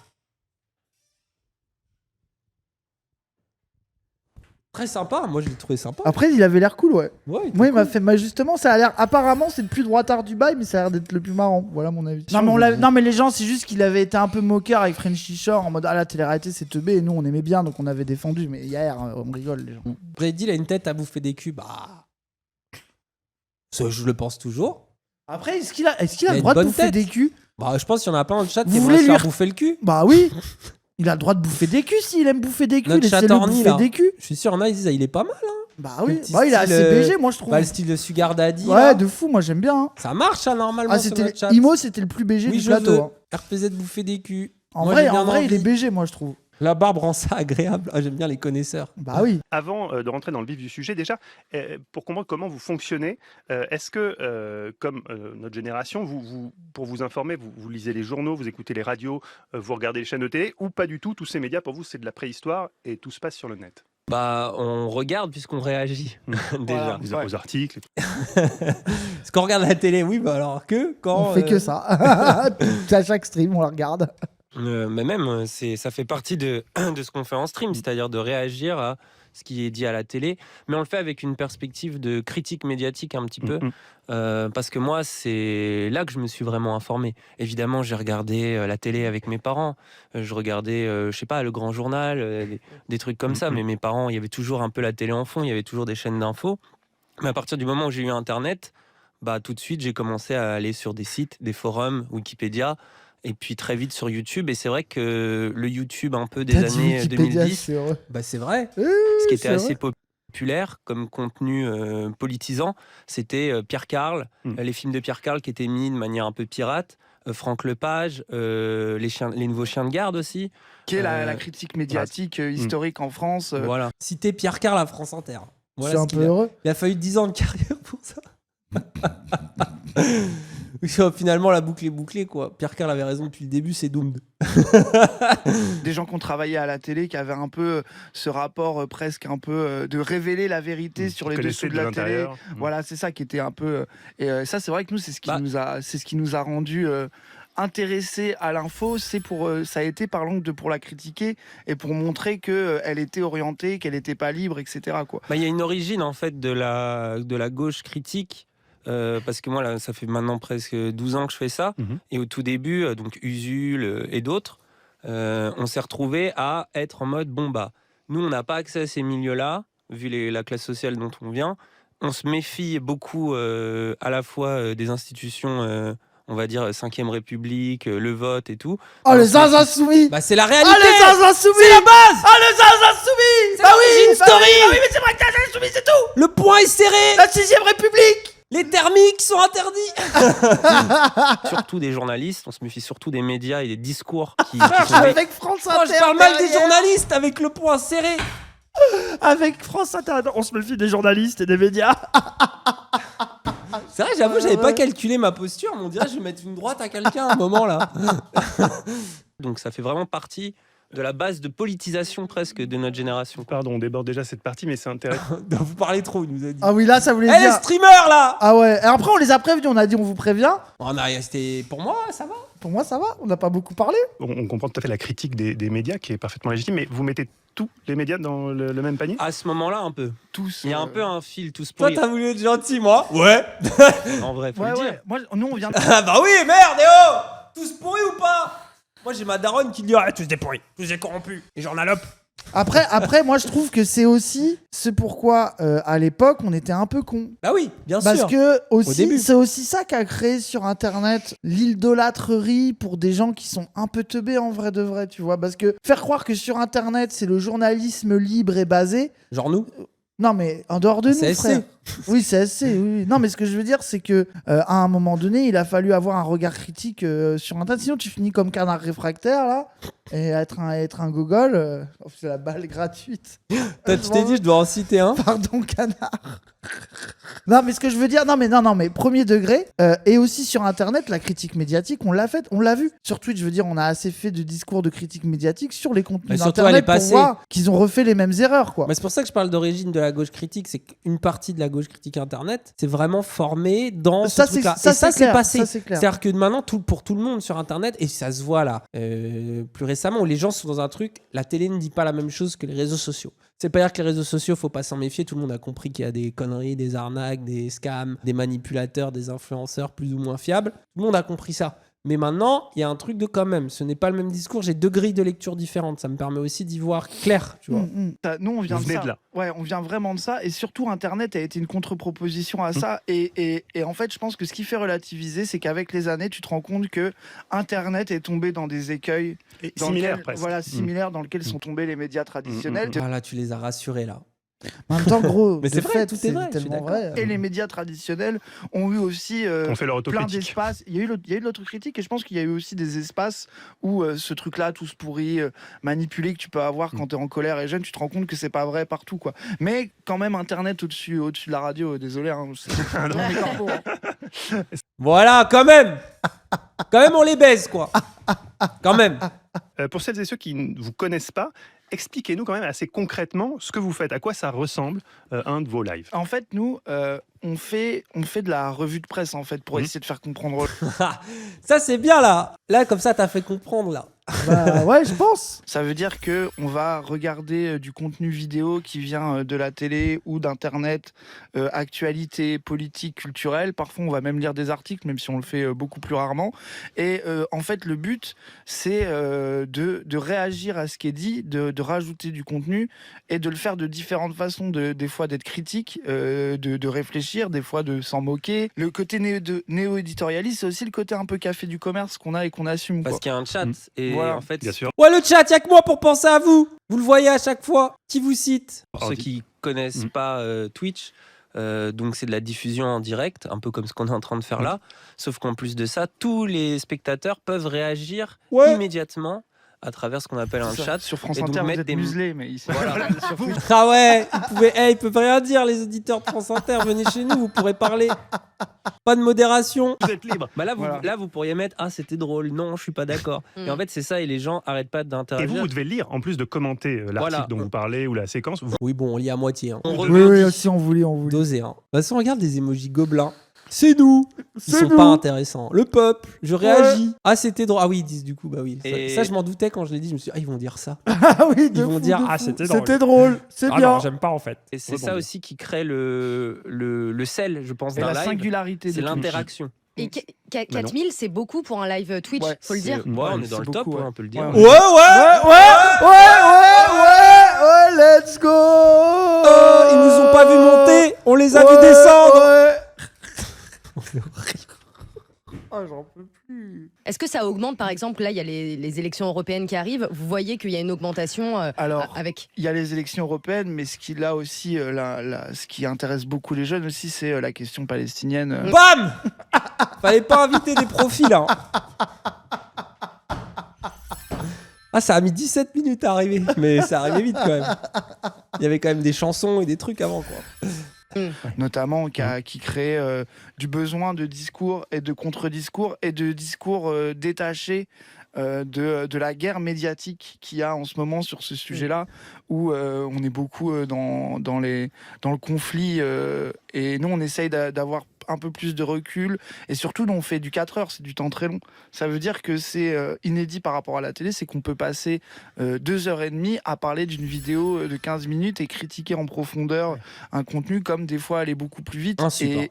Très sympa, moi je l'ai trouvé sympa. Après, il avait l'air cool, ouais. Moi, il cool. M'a fait. Justement, ça a l'air. Apparemment, c'est le plus droitard du bail, mais ça a l'air d'être le plus marrant. Voilà mon avis. Non, mais les gens, c'est juste qu'il avait été un peu moqueur avec Frenchy Shore en mode la télé-réalité, c'est teubé. Et nous, on aimait bien, donc on avait défendu. Mais hier, on rigole, les gens. Brady, il a une tête à bouffer des culs. Bah. Ça, je le pense toujours. Après, est-ce qu'il a le droit de bouffer des culs? Bah, je pense qu'il y en a plein dans le chat qui voulez lui faire bouffer le cul. Bah oui. Il a le droit de bouffer des culs s'il aime bouffer des culs. Laissez-le bouffer des culs. Je suis sûr, il y en a, ils disent, il est pas mal. Hein. Bah Le oui, petit bah, il est style, assez BG, moi je trouve. Bah, le style de Sugar Daddy. Ouais, là. de fou, moi j'aime bien. Hein. Ça marche, ça, normalement, Ah, sur c'était notre chat. Imo, c'était le plus BG Oui, du je plateau. veux. Hein. RPZ bouffer des culs. En Moi, vrai, j'ai bien il est envie. BG, moi je trouve. La barbe rend ça agréable. Ah, j'aime bien les connaisseurs. Bah oui. Avant de rentrer dans le vif du sujet, déjà, pour comprendre comment vous fonctionnez, est-ce que, comme notre génération, pour vous informer, vous lisez les journaux, vous écoutez les radios, vous regardez les chaînes de télé, ou pas du tout? Tous ces médias, pour vous, c'est de la préhistoire et tout se passe sur le net. Bah, on regarde puisqu'on réagit déjà. Voilà. Aux articles. Parce qu'on regarde la télé, oui, bah alors que quand. On fait que ça. À chaque stream, on la regarde. Mais même, ça fait partie de ce qu'on fait en stream, c'est-à-dire de réagir à ce qui est dit à la télé, mais on le fait avec une perspective de critique médiatique un petit peu, parce que moi, c'est là que je me suis vraiment informé. Évidemment, j'ai regardé la télé avec mes parents, je regardais, je sais pas, le Grand Journal, des trucs comme ça, mais mes parents, il y avait toujours un peu la télé en fond, il y avait toujours des chaînes d'infos, mais à partir du moment où j'ai eu Internet, bah, tout de suite, j'ai commencé à aller sur des sites, des forums, Wikipédia, et puis très vite sur YouTube. Et c'est vrai que le YouTube un peu des T'as dit années Wikipédia, 2010, c'est heureux. Bah, c'est vrai. ce qui était c'est assez vrai. populaire comme contenu politisant, c'était Pierre Carl, les films de Pierre Carl qui étaient mis de manière un peu pirate, Franck Lepage, les nouveaux chiens de garde aussi. Qui est la critique médiatique historique en France. Voilà. Citer Pierre Carl à France Inter. Voilà C'est un ce qu'il peu a. heureux. Il a fallu 10 ans de carrière pour ça. Finalement, la boucle est bouclée, quoi. Pierre Carl avait raison depuis le début, c'est Doomed. Des gens qui ont travaillé à la télé, qui avaient un peu ce rapport presque un peu de révéler la vérité sur les dessous de la télé. Voilà, c'est ça qui était un peu. Et ça, c'est vrai que nous, c'est ce qui nous a rendu intéressés à l'info. Ça a été par l'angle pour la critiquer et pour montrer que elle était orientée, qu'elle n'était pas libre, etc. Quoi. Bah, y a une origine en fait de la gauche critique. Parce que moi, là, ça fait maintenant presque 12 ans que je fais ça. Et au tout début, donc Usul et d'autres, on s'est retrouvés à être en mode bon, bah, nous, on n'a pas accès à ces milieux-là, vu la classe sociale dont on vient. On se méfie beaucoup à la fois des institutions, on va dire 5ème République, le vote et tout. Oh, les zinzins soumis. Bah, c'est la réalité. Ah, les zinzins soumis. C'est la base. Ah, les zinzins soumis. Bah oui, bah story. oui, mais c'est vrai que les zinzins soumis, c'est tout. Le point est serré. La 6ème République. Les thermiques sont interdits. Surtout des journalistes, on se méfie surtout des médias et des discours qui sont Avec France Inter. Moi, je parle mal des derrière. journalistes avec le point serré. Avec France Inter. On se méfie des journalistes et des médias. C'est vrai, j'avoue, j'avais pas calculé ma posture, mais on dirait que je vais mettre une droite à quelqu'un à un moment là. Donc ça fait vraiment partie de la base de politisation presque de notre génération. Pardon, on déborde déjà cette partie, mais c'est intéressant. Vous parlez trop, il nous a dit. Ah oui, là, ça voulait Eh, les dire. streamers là. Ah ouais. Et après, on les a prévenus. On a dit, on vous prévient. On a c'était pour moi, ça va. Pour moi, ça va. On n'a pas beaucoup parlé. On comprend tout à fait la critique des médias qui est parfaitement légitime, mais vous mettez tous les médias dans le même panier? À ce moment-là, un peu. Tous. Il y a un peu un fil tous Toi, pourris. t'as voulu être gentil, moi. Ouais. En vrai, faut Ouais, le dire. ouais. Moi, nous, on vient de... Ah bah oui, merde, et oh. Tous pourris ou pas? Moi, j'ai ma daronne qui dit ah, tous des pourris, tous des corrompus, et journalopes. Après, moi, je trouve que c'est aussi ce pourquoi, à l'époque, on était un peu cons. Bah oui, bien Parce sûr. que début. c'est aussi ça qu'a créé sur Internet l'idolâtrerie pour des gens qui sont un peu teubés en vrai de vrai, tu vois. Parce que faire croire que sur Internet, c'est le journalisme libre et basé. Genre nous. Non, mais en dehors de nous, CSC. frère. Oui, c'est SC, oui. Non, mais ce que je veux dire, c'est que à un moment donné, il a fallu avoir un regard critique sur Internet. Sinon, tu finis comme canard réfractaire, là, et être un gogol. C'est la balle gratuite. Toi, tu t'es dit, je dois en citer un. Pardon, canard. Non, mais ce que je veux dire, non, mais premier degré, et aussi sur Internet, la critique médiatique, on l'a faite, on l'a vu. Sur Twitch, je veux dire, on a assez fait de discours de critique médiatique sur les contenus Mais surtout, elle est d'Internet pour passée. voir qu'ils ont refait les mêmes erreurs, quoi. Mais c'est pour ça que je parle d'origine de la gauche critique, c'est qu'une partie de la gauche critique Internet, c'est vraiment formé dans ce Ça, c'est truc-là. ça, Et ça, c'est c'est clair, passé. ça, c'est clair. C'est-à-dire que maintenant, pour tout le monde sur Internet, et ça se voit là, plus récemment, où les gens sont dans un truc, la télé ne dit pas la même chose que les réseaux sociaux. C'est pas dire que les réseaux sociaux, faut pas s'en méfier, tout le monde a compris qu'il y a des conneries, des arnaques, des scams, des manipulateurs, des influenceurs plus ou moins fiables. Tout le monde a compris ça. Mais maintenant, il y a un truc de quand même. Ce n'est pas le même discours. J'ai 2 grilles de lecture différentes. Ça me permet aussi d'y voir clair, tu vois. Nous, on vient Vous de venez ça. de là. Ouais, on vient vraiment de ça. Et surtout, Internet a été une contre-proposition à ça. Et en fait, je pense que ce qui fait relativiser, c'est qu'avec les années, tu te rends compte que Internet est tombé dans des écueils Similaires lesquels- presque. Voilà, similaires dans lesquels sont tombés les médias traditionnels. Ah là, tu les as rassurés là. En même temps, gros, Mais de c'est vrai, fait, tout est c'est vrai, je suis tellement d'accord. vrai. Et les médias traditionnels ont eu aussi On fait leur plein autocritique. d'espaces. Il y a eu de l'autocritique et je pense qu'il y a eu aussi des espaces où ce truc-là, tout ce pourri, manipulé que tu peux avoir quand tu es en colère et jeune, tu te rends compte que c'est pas vrai partout, quoi. Mais quand même, Internet au-dessus de la radio, désolé, hein, c'est un grand corpo, hein. Voilà, quand même. Quand même, on les baise, quoi. Quand même. Pour celles et ceux qui ne vous connaissent pas, expliquez-nous quand même assez concrètement ce que vous faites, à quoi ça ressemble un de vos lives. En fait, nous, on fait de la revue de presse, en fait, pour essayer de faire comprendre. Ça, c'est bien, là. Là, comme ça, t'as fait comprendre, là. Bah ouais, je pense. Ça veut dire que on va regarder du contenu vidéo qui vient de la télé ou d'internet, actualité, politique, culturelle. Parfois, on va même lire des articles, même si on le fait beaucoup plus rarement. Et en fait, le but, c'est de réagir à ce qui est dit, de rajouter du contenu et de le faire de différentes façons. Des fois d'être critique, de réfléchir, des fois de s'en moquer. Le côté néo-éditorialiste, c'est aussi le côté un peu café du commerce qu'on a et qu'on assume. Parce Quoi. qu'il y a un chat. Et Voilà. en fait, Bien sûr. Ouais, le chat, y'a que moi pour penser à vous. Vous le voyez à chaque fois. Qui vous cite? pour ceux qui connaissent pas Twitch, donc c'est de la diffusion en direct, un peu comme ce qu'on est en train de faire là. Sauf qu'en plus de ça, tous les spectateurs peuvent réagir immédiatement à travers ce qu'on appelle un chat. Sur France et donc Inter, vous mettre êtes des- muselés, mais ici, Voilà. sur Twitch, Ah ouais, ils peuvent rien dire, les auditeurs de France Inter. Venez chez nous, vous pourrez parler. Pas de modération. Vous êtes libre. Bah là, Voilà. vous pourriez mettre ah c'était drôle, non je suis pas d'accord. Et en fait c'est ça et les gens arrêtent pas Et d'interagir. vous devez lire, en plus de commenter l'article Voilà. dont vous parlez ou la séquence. Oui, bon, on lit à moitié. Hein. On Oui, rebondit. aussi, on voulait. Dosé. Hein. De toute façon, regarde les emojis gobelins. C'est nous. Ils C'est sont nous. pas intéressants. Le peuple, je réagis. Ah, c'était drôle. Ah oui, ils disent du coup, bah oui. Et- Ça, je m'en doutais quand je l'ai dit. Je me suis dit, ah, ils vont dire ça. Ah oui, de Ils vont fou, dire, de ah, fou. c'était drôle. C'était drôle. C'est Ah bien. non, j'aime pas en fait. Et c'est ça aussi qui crée le sel, je pense, et d'un la live. singularité C'est de Twitch. l'interaction. Et Bah non. 4000, c'est beaucoup pour un live Twitch, Ouais, faut le dire. Ouais, on est dans c'est le top, beaucoup, ouais, on peut le dire. Ouais, Ouais, Ouais, let's go. Ils nous ont pas vu monter. On les a vus descendre. Ouais. Ah, j'en peux plus. Est-ce que ça augmente, par exemple, là, il y a les élections européennes qui arrivent, vous voyez qu'il y a une augmentation Alors, avec... il y a les élections européennes, mais ce qui là aussi, ce qui intéresse beaucoup les jeunes aussi, c'est la question palestinienne. Bam. Fallait pas inviter des profils. Hein. Ah, ça a mis 17 minutes à arriver. Mais ça arrivait vite quand même. Il y avait quand même des chansons et des trucs avant, quoi. Notamment qui crée du besoin de discours et de contre-discours et de discours détachés de la guerre médiatique qu'il y a en ce moment sur ce sujet-là, où on est beaucoup dans le conflit et nous on essaye d'avoir un peu plus de recul et surtout nous on fait du 4 heures, c'est du temps très long. Ça veut dire que c'est inédit par rapport à la télé, c'est qu'on peut passer 2h30 à parler d'une vidéo de 15 minutes et critiquer en profondeur un contenu comme des fois aller beaucoup plus vite.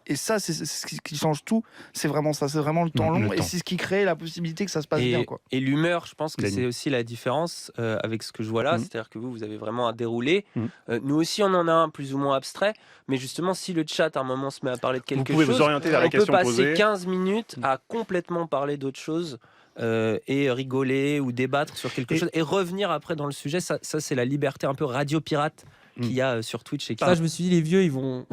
Et ça c'est ce qui change tout, c'est vraiment ça, c'est vraiment le temps long et c'est ce qui crée la possibilité que ça se passe bien, quoi. Et l'humeur, je pense que Dany. c'est aussi la différence avec ce que je vois là, c'est-à-dire que vous avez vraiment un déroulé. Nous aussi on en a un plus ou moins abstrait, mais justement si le chat à un moment se met à parler de quelque chose, vous orienter vers la on peut question passer posée. 15 minutes à complètement parler d'autre chose et rigoler ou débattre sur quelque chose et revenir après dans le sujet. Ça c'est la liberté un peu radio pirate qu'il y a sur Twitch. Et Ça, je me suis dit, les vieux, ils vont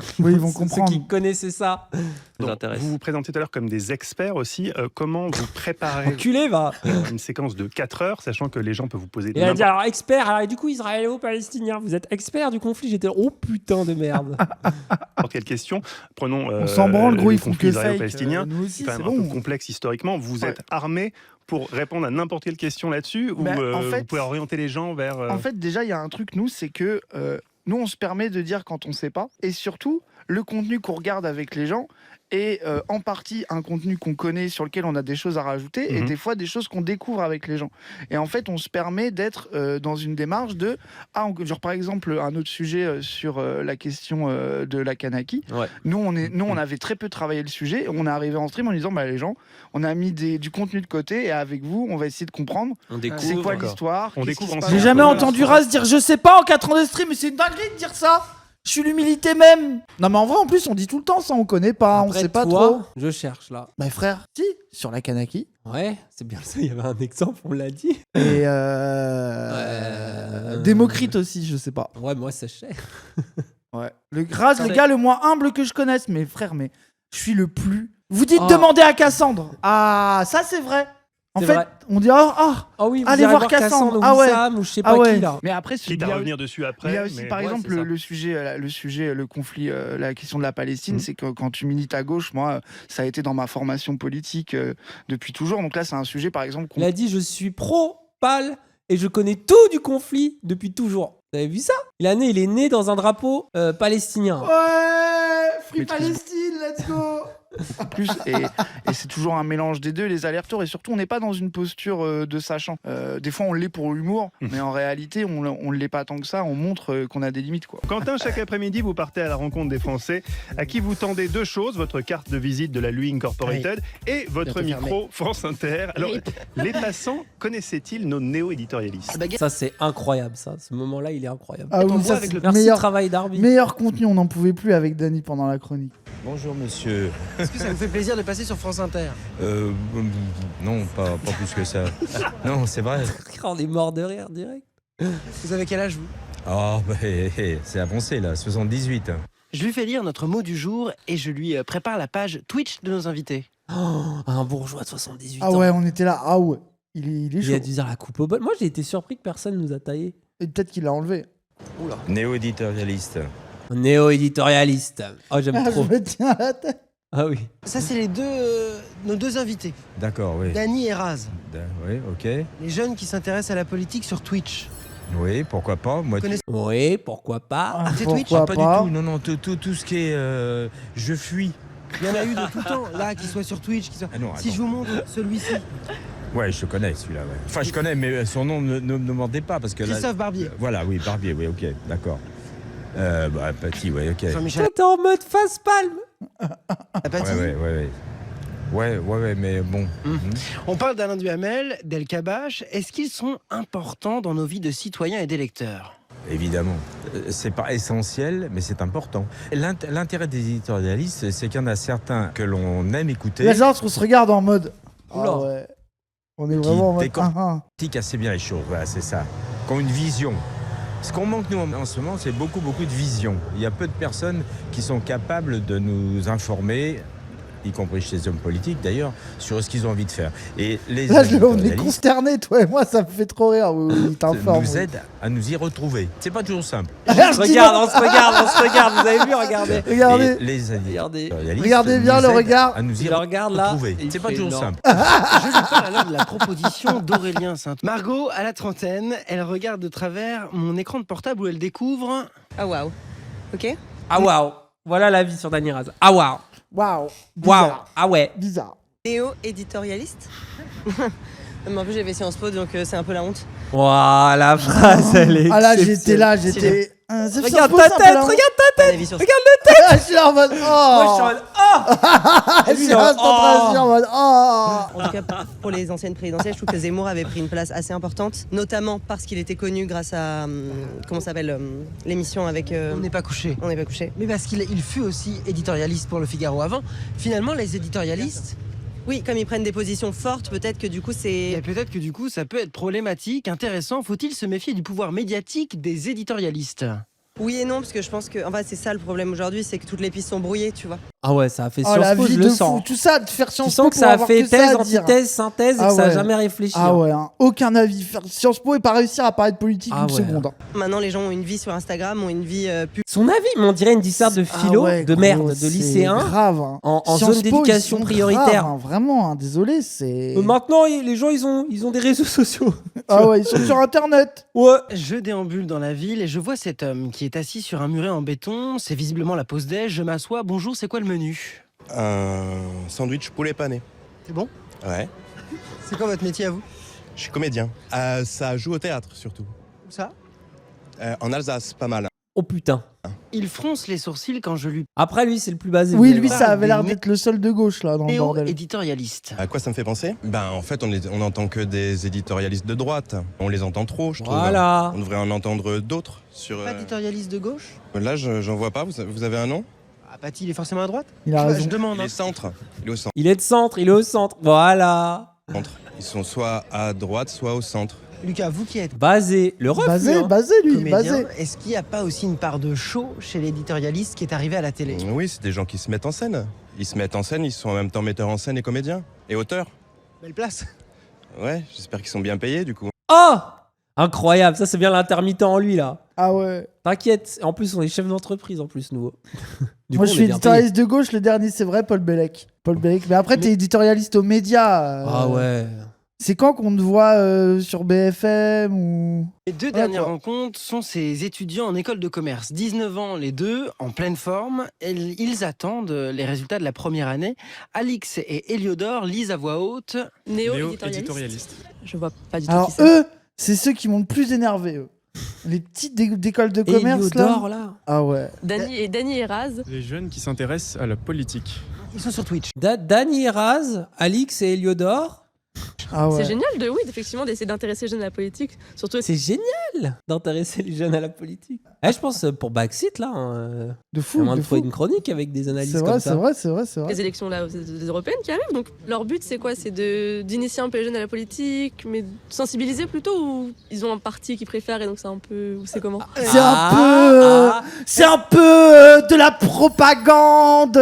comprendre. Ceux qui connaissaient ça. nous Donc, intéresse. vous vous présentez tout à l'heure comme des experts aussi. Comment vous préparez Enculé, va. une séquence de 4 heures, sachant que les gens peuvent vous poser Et elle a dit, alors, expert, alors, et du coup, israélo-palestinien, vous êtes expert du conflit. J'étais, oh putain de merde. n'importe quelle question. Prenons On s'en branle, gros, le ils font conflit que fake. israélo-palestinien. Nous aussi, C'est quand c'est même un bon. peu complexe historiquement. Vous êtes armé pour répondre à n'importe quelle question là-dessus ou en fait, vous pouvez orienter les gens vers... En fait, déjà, il y a un truc, nous, c'est que nous, on se permet de dire quand on ne sait pas. Et surtout, le contenu qu'on regarde avec les gens est en partie un contenu qu'on connaît, sur lequel on a des choses à rajouter, et des fois des choses qu'on découvre avec les gens. Et en fait, on se permet d'être dans une démarche de... genre par exemple, un autre sujet sur la question de la Kanaki. Ouais. Nous, on avait très peu travaillé le sujet. On est arrivé en stream en disant, bah, les gens, on a mis du contenu de côté, et avec vous, on va essayer de comprendre On découvre. c'est quoi D'accord. l'histoire. On qu'est-ce qui découvre se ensemble. passe. J'ai jamais entendu Raz dire je sais pas en 4 ans de stream, mais c'est une dinguerie de dire ça. Je suis l'humilité même. Non mais en vrai en plus on dit tout le temps ça, on connaît pas, on Après, sait pas toi, trop. Je cherche là. Bah frère, si, sur la Kanaki, Ouais, c'est bien ça, il y avait un exemple, on l'a dit. Et Démocrite aussi, je sais pas. Ouais, moi, ça je sais. Ouais. Le gars le moins humble que je connaisse, mes frères, mais je suis le plus. Vous dites demander à Cassandre. Ah, ça c'est vrai. En fait, on dit oui, allez voir Cassandre. Ah ouais. Ou je sais pas qui là. Mais après, Quitte à revenir dessus après. Il y a aussi, par exemple, le sujet, le conflit, la question de la Palestine, c'est que quand tu milites à gauche, moi, ça a été dans ma formation politique depuis toujours. Donc là, c'est un sujet, par exemple. Il a dit je suis pro-pal et je connais tout du conflit depuis toujours. Vous avez vu ça? Il est né dans un drapeau palestinien. Ouais, Free Palestine, let's go. Plus et c'est toujours un mélange des deux, les allers-retours, et surtout on n'est pas dans une posture de sachant. Des fois on l'est pour l'humour, mais en réalité on l'est pas tant que ça, on montre qu'on a des limites quoi. Quentin, chaque après-midi vous partez à la rencontre des Français à qui vous tendez deux choses, votre carte de visite de la lui Incorporated et votre micro France Inter. Alors les passants connaissaient-ils nos néo-éditorialistes? Ça c'est incroyable ça, ce moment-là il est incroyable. Ah oui, ça, avec le meilleur travail d'arbitre. Meilleur contenu, on n'en pouvait plus avec Dany pendant la chronique. Bonjour monsieur. Est-ce que ça vous fait plaisir de passer sur France Inter? Non, pas plus que ça. Non, c'est vrai. On est mort de rire direct. Vous avez quel âge vous? Oh, bah, c'est avancé là, 78. Je lui fais lire notre mot du jour et je lui prépare la page Twitch de nos invités. Un bourgeois de 78 ans. Ah ouais, on était là. Ah ouais. Il est chaud. Il a dû dire la coupe au bol. Moi j'ai été surpris que personne nous a taillé. Et peut-être qu'il l'a enlevé. Oula. Néo-éditorialiste. Néo-éditorialiste. Oh, j'aime trop. Je me tiens à la tête. Ah oui. Ça, c'est nos deux invités, D'accord, oui. Dany et Raz. Oui, ok. Les jeunes qui s'intéressent à la politique sur Twitch. Oui, pourquoi pas. Moi, Oui, pourquoi pas. C'est Twitch? pas du tout. Non, tout ce qui est je fuis. Il y en a eu de tout le temps, là, qui soit sur Twitch. Ah non, si attends. je vous montre celui-ci. Ouais, je connais celui-là. Ouais. Enfin, je connais, mais son nom ne me demandez pas parce que Christophe Barbier. Voilà, oui, Barbier, oui, ok, d'accord. Petit, ouais, ok. Jean-Michel T'es en mode face-palme. Apathy. Ouais, mais bon. On parle d'Alain Duhamel, d'El Kabash. Est-ce qu'ils sont importants dans nos vies de citoyens et d'électeurs? Évidemment. C'est pas essentiel, mais c'est important. L'intérêt des éditorialistes, c'est qu'il y en a certains que l'on aime écouter. Là, genre, on se regarde en mode. Oula. Ah ouais. On est vraiment en mode. Décortiquent assez bien les choses, voilà, c'est ça. Qui ont une vision. Ce qu'on manque, nous, en ce moment, c'est beaucoup de vision. Il y a peu de personnes qui sont capables de nous informer, y compris chez les hommes politiques d'ailleurs, sur ce qu'ils ont envie de faire. Et les Là, on est éditorialistes consternés, toi et moi, ça me fait trop rire. Oui, t'informes. nous aident à nous y retrouver. C'est pas toujours simple. Regarde, on se regarde. Vous avez vu, regardez. Regardez. Et les éditorialistes Regardez bien nous le aident regard. à nous y Il regarde là. retrouver. C'est pas toujours simple. Je vous parle alors de la proposition d'Aurélien Saint. Margot, à la trentaine, elle regarde de travers mon écran de portable où elle découvre... Ah waouh. Ok. Ah waouh. Voilà la vie sur Dany Raz. Ah waouh. Waouh. Waouh. Ah ouais. Bizarre. Néo-éditorialiste. Mais en plus j'avais Sciences Po donc c'est un peu la honte. Waouh, la phrase, elle est. Ah là, exceptionnelle. j'étais. Regarde ta tête, regarde ta tête. Regarde le tête. Je suis là en mode. Moi, je suis en mode. Oh. Je suis en mode. Oh. En tout cas, pour les anciennes présidentielles, je trouve que Zemmour avait pris une place assez importante, notamment parce qu'il était connu grâce à comment s'appelle l'émission avec. On n'est pas couché. On n'est pas couché. Mais parce qu'il fut aussi éditorialiste pour Le Figaro avant. Finalement, les éditorialistes... Oui, comme ils prennent des positions fortes, peut-être que du coup c'est. Et peut-être que du coup ça peut être problématique, intéressant. Faut-il se méfier du pouvoir médiatique des éditorialistes? Oui et non, parce que je pense que en fait c'est ça le problème aujourd'hui, c'est que toutes les pistes sont brouillées, tu vois. Ah ouais, ça a fait Oh, la Sciences Po, vie je de le fou. sens. Tout ça, de faire Tu Sciences sens Po que ça a fait thèse, ça à dire. antithèse, synthèse et Ah que ça a ouais. jamais réfléchi. Ah ouais, hein. Aucun avis. Faire Sciences Po et pas réussir à parler de politique Ah une ouais. seconde. Maintenant les gens ont une vie sur Instagram, ont une vie publique. Son avis, mais on dirait une disserte de philo, Ah ouais, de gros, merde, de c'est lycéen, grave. Hein. en Sciences zone Po, d'éducation ils sont prioritaire. graves, hein. Vraiment, hein. Désolé, c'est. Maintenant, les gens, ils ont des réseaux sociaux. Ah ouais, ils sont sur Internet. Ouais. Je déambule dans la ville et je vois cet homme qui est assis sur un muret en béton. C'est visiblement la pause déj. Je m'assois. Bonjour, c'est quoi le menu? Un sandwich poulet pané. C'est bon? Ouais. C'est quoi votre métier à vous? Je suis comédien. Ça joue au théâtre surtout. Où ça? En Alsace, pas mal. Oh putain. Il fronce les sourcils quand je lui Après, lui, c'est le plus basé. Oui, vous allez lui, voir. ça avait l'air d'être le seul de gauche là dans le bordel. néo-éditorialiste. À quoi ça me fait penser? En fait, on n'entend que des éditorialistes de droite. On les entend trop, je trouve. Voilà. On devrait en entendre d'autres sur. Pas d'éditorialiste de gauche? Là, j'en vois pas. Vous avez un nom? Apathy, il est forcément à droite? Il a raison. Je demande. Il est centre. Il est au centre. Il est de centre, il est au centre. Voilà. Ils sont soit à droite, soit au centre. Lucas, vous qui êtes Basé, le ref, lui, hein. Basé, lui, comédien, basé. est-ce qu'il n'y a pas aussi une part de show chez l'éditorialiste qui est arrivé à la télé? Oui, c'est des gens qui se mettent en scène. Ils se mettent en scène, ils sont en même temps metteurs en scène et comédiens. Et auteurs. Belle place. Ouais, j'espère qu'ils sont bien payés du coup. Oh, incroyable, ça c'est bien l'intermittent en lui là. Ah ouais. T'inquiète, en plus on est chef d'entreprise en plus nous. Du Moi coup, je on suis est bien éditorialiste de gauche, le dernier c'est vrai, Paul Bellec. Mais après t'es éditorialiste aux médias. payé. Ah ouais. C'est quand qu'on te voit sur BFM ou... Les deux dernières rencontres sont ces étudiants en école de commerce. 19 ans les deux, en pleine forme. Ils attendent les résultats de la première année. Alix et Héliodore lisent à voix haute. Néo-éditorialiste. Je vois pas du tout Alors qui c'est. eux, c'est ceux qui m'ont le plus énervé, eux. Les petites d'école de commerce Héliodore, là. là. Ah ouais. Dany et Raz. Les jeunes qui s'intéressent à la politique. Ils sont sur Twitch. Dany et Raz, Alix et Héliodore. Ah ouais. C'est génial effectivement d'essayer d'intéresser les jeunes à la politique. Surtout C'est génial d'intéresser les jeunes à la politique. Eh, je pense pour Backseat là, de fou. il y a moyen de de trouver fou. une chronique avec des analyses C'est vrai, comme ça. c'est vrai. les élections là, les européennes qui arrivent. Donc leur but c'est quoi? C'est d'initier un peu les jeunes à la politique, mais de sensibiliser plutôt, ou ils ont un parti qu'ils préfèrent et donc c'est un peu... ou c'est comment? C'est un peu de la propagande.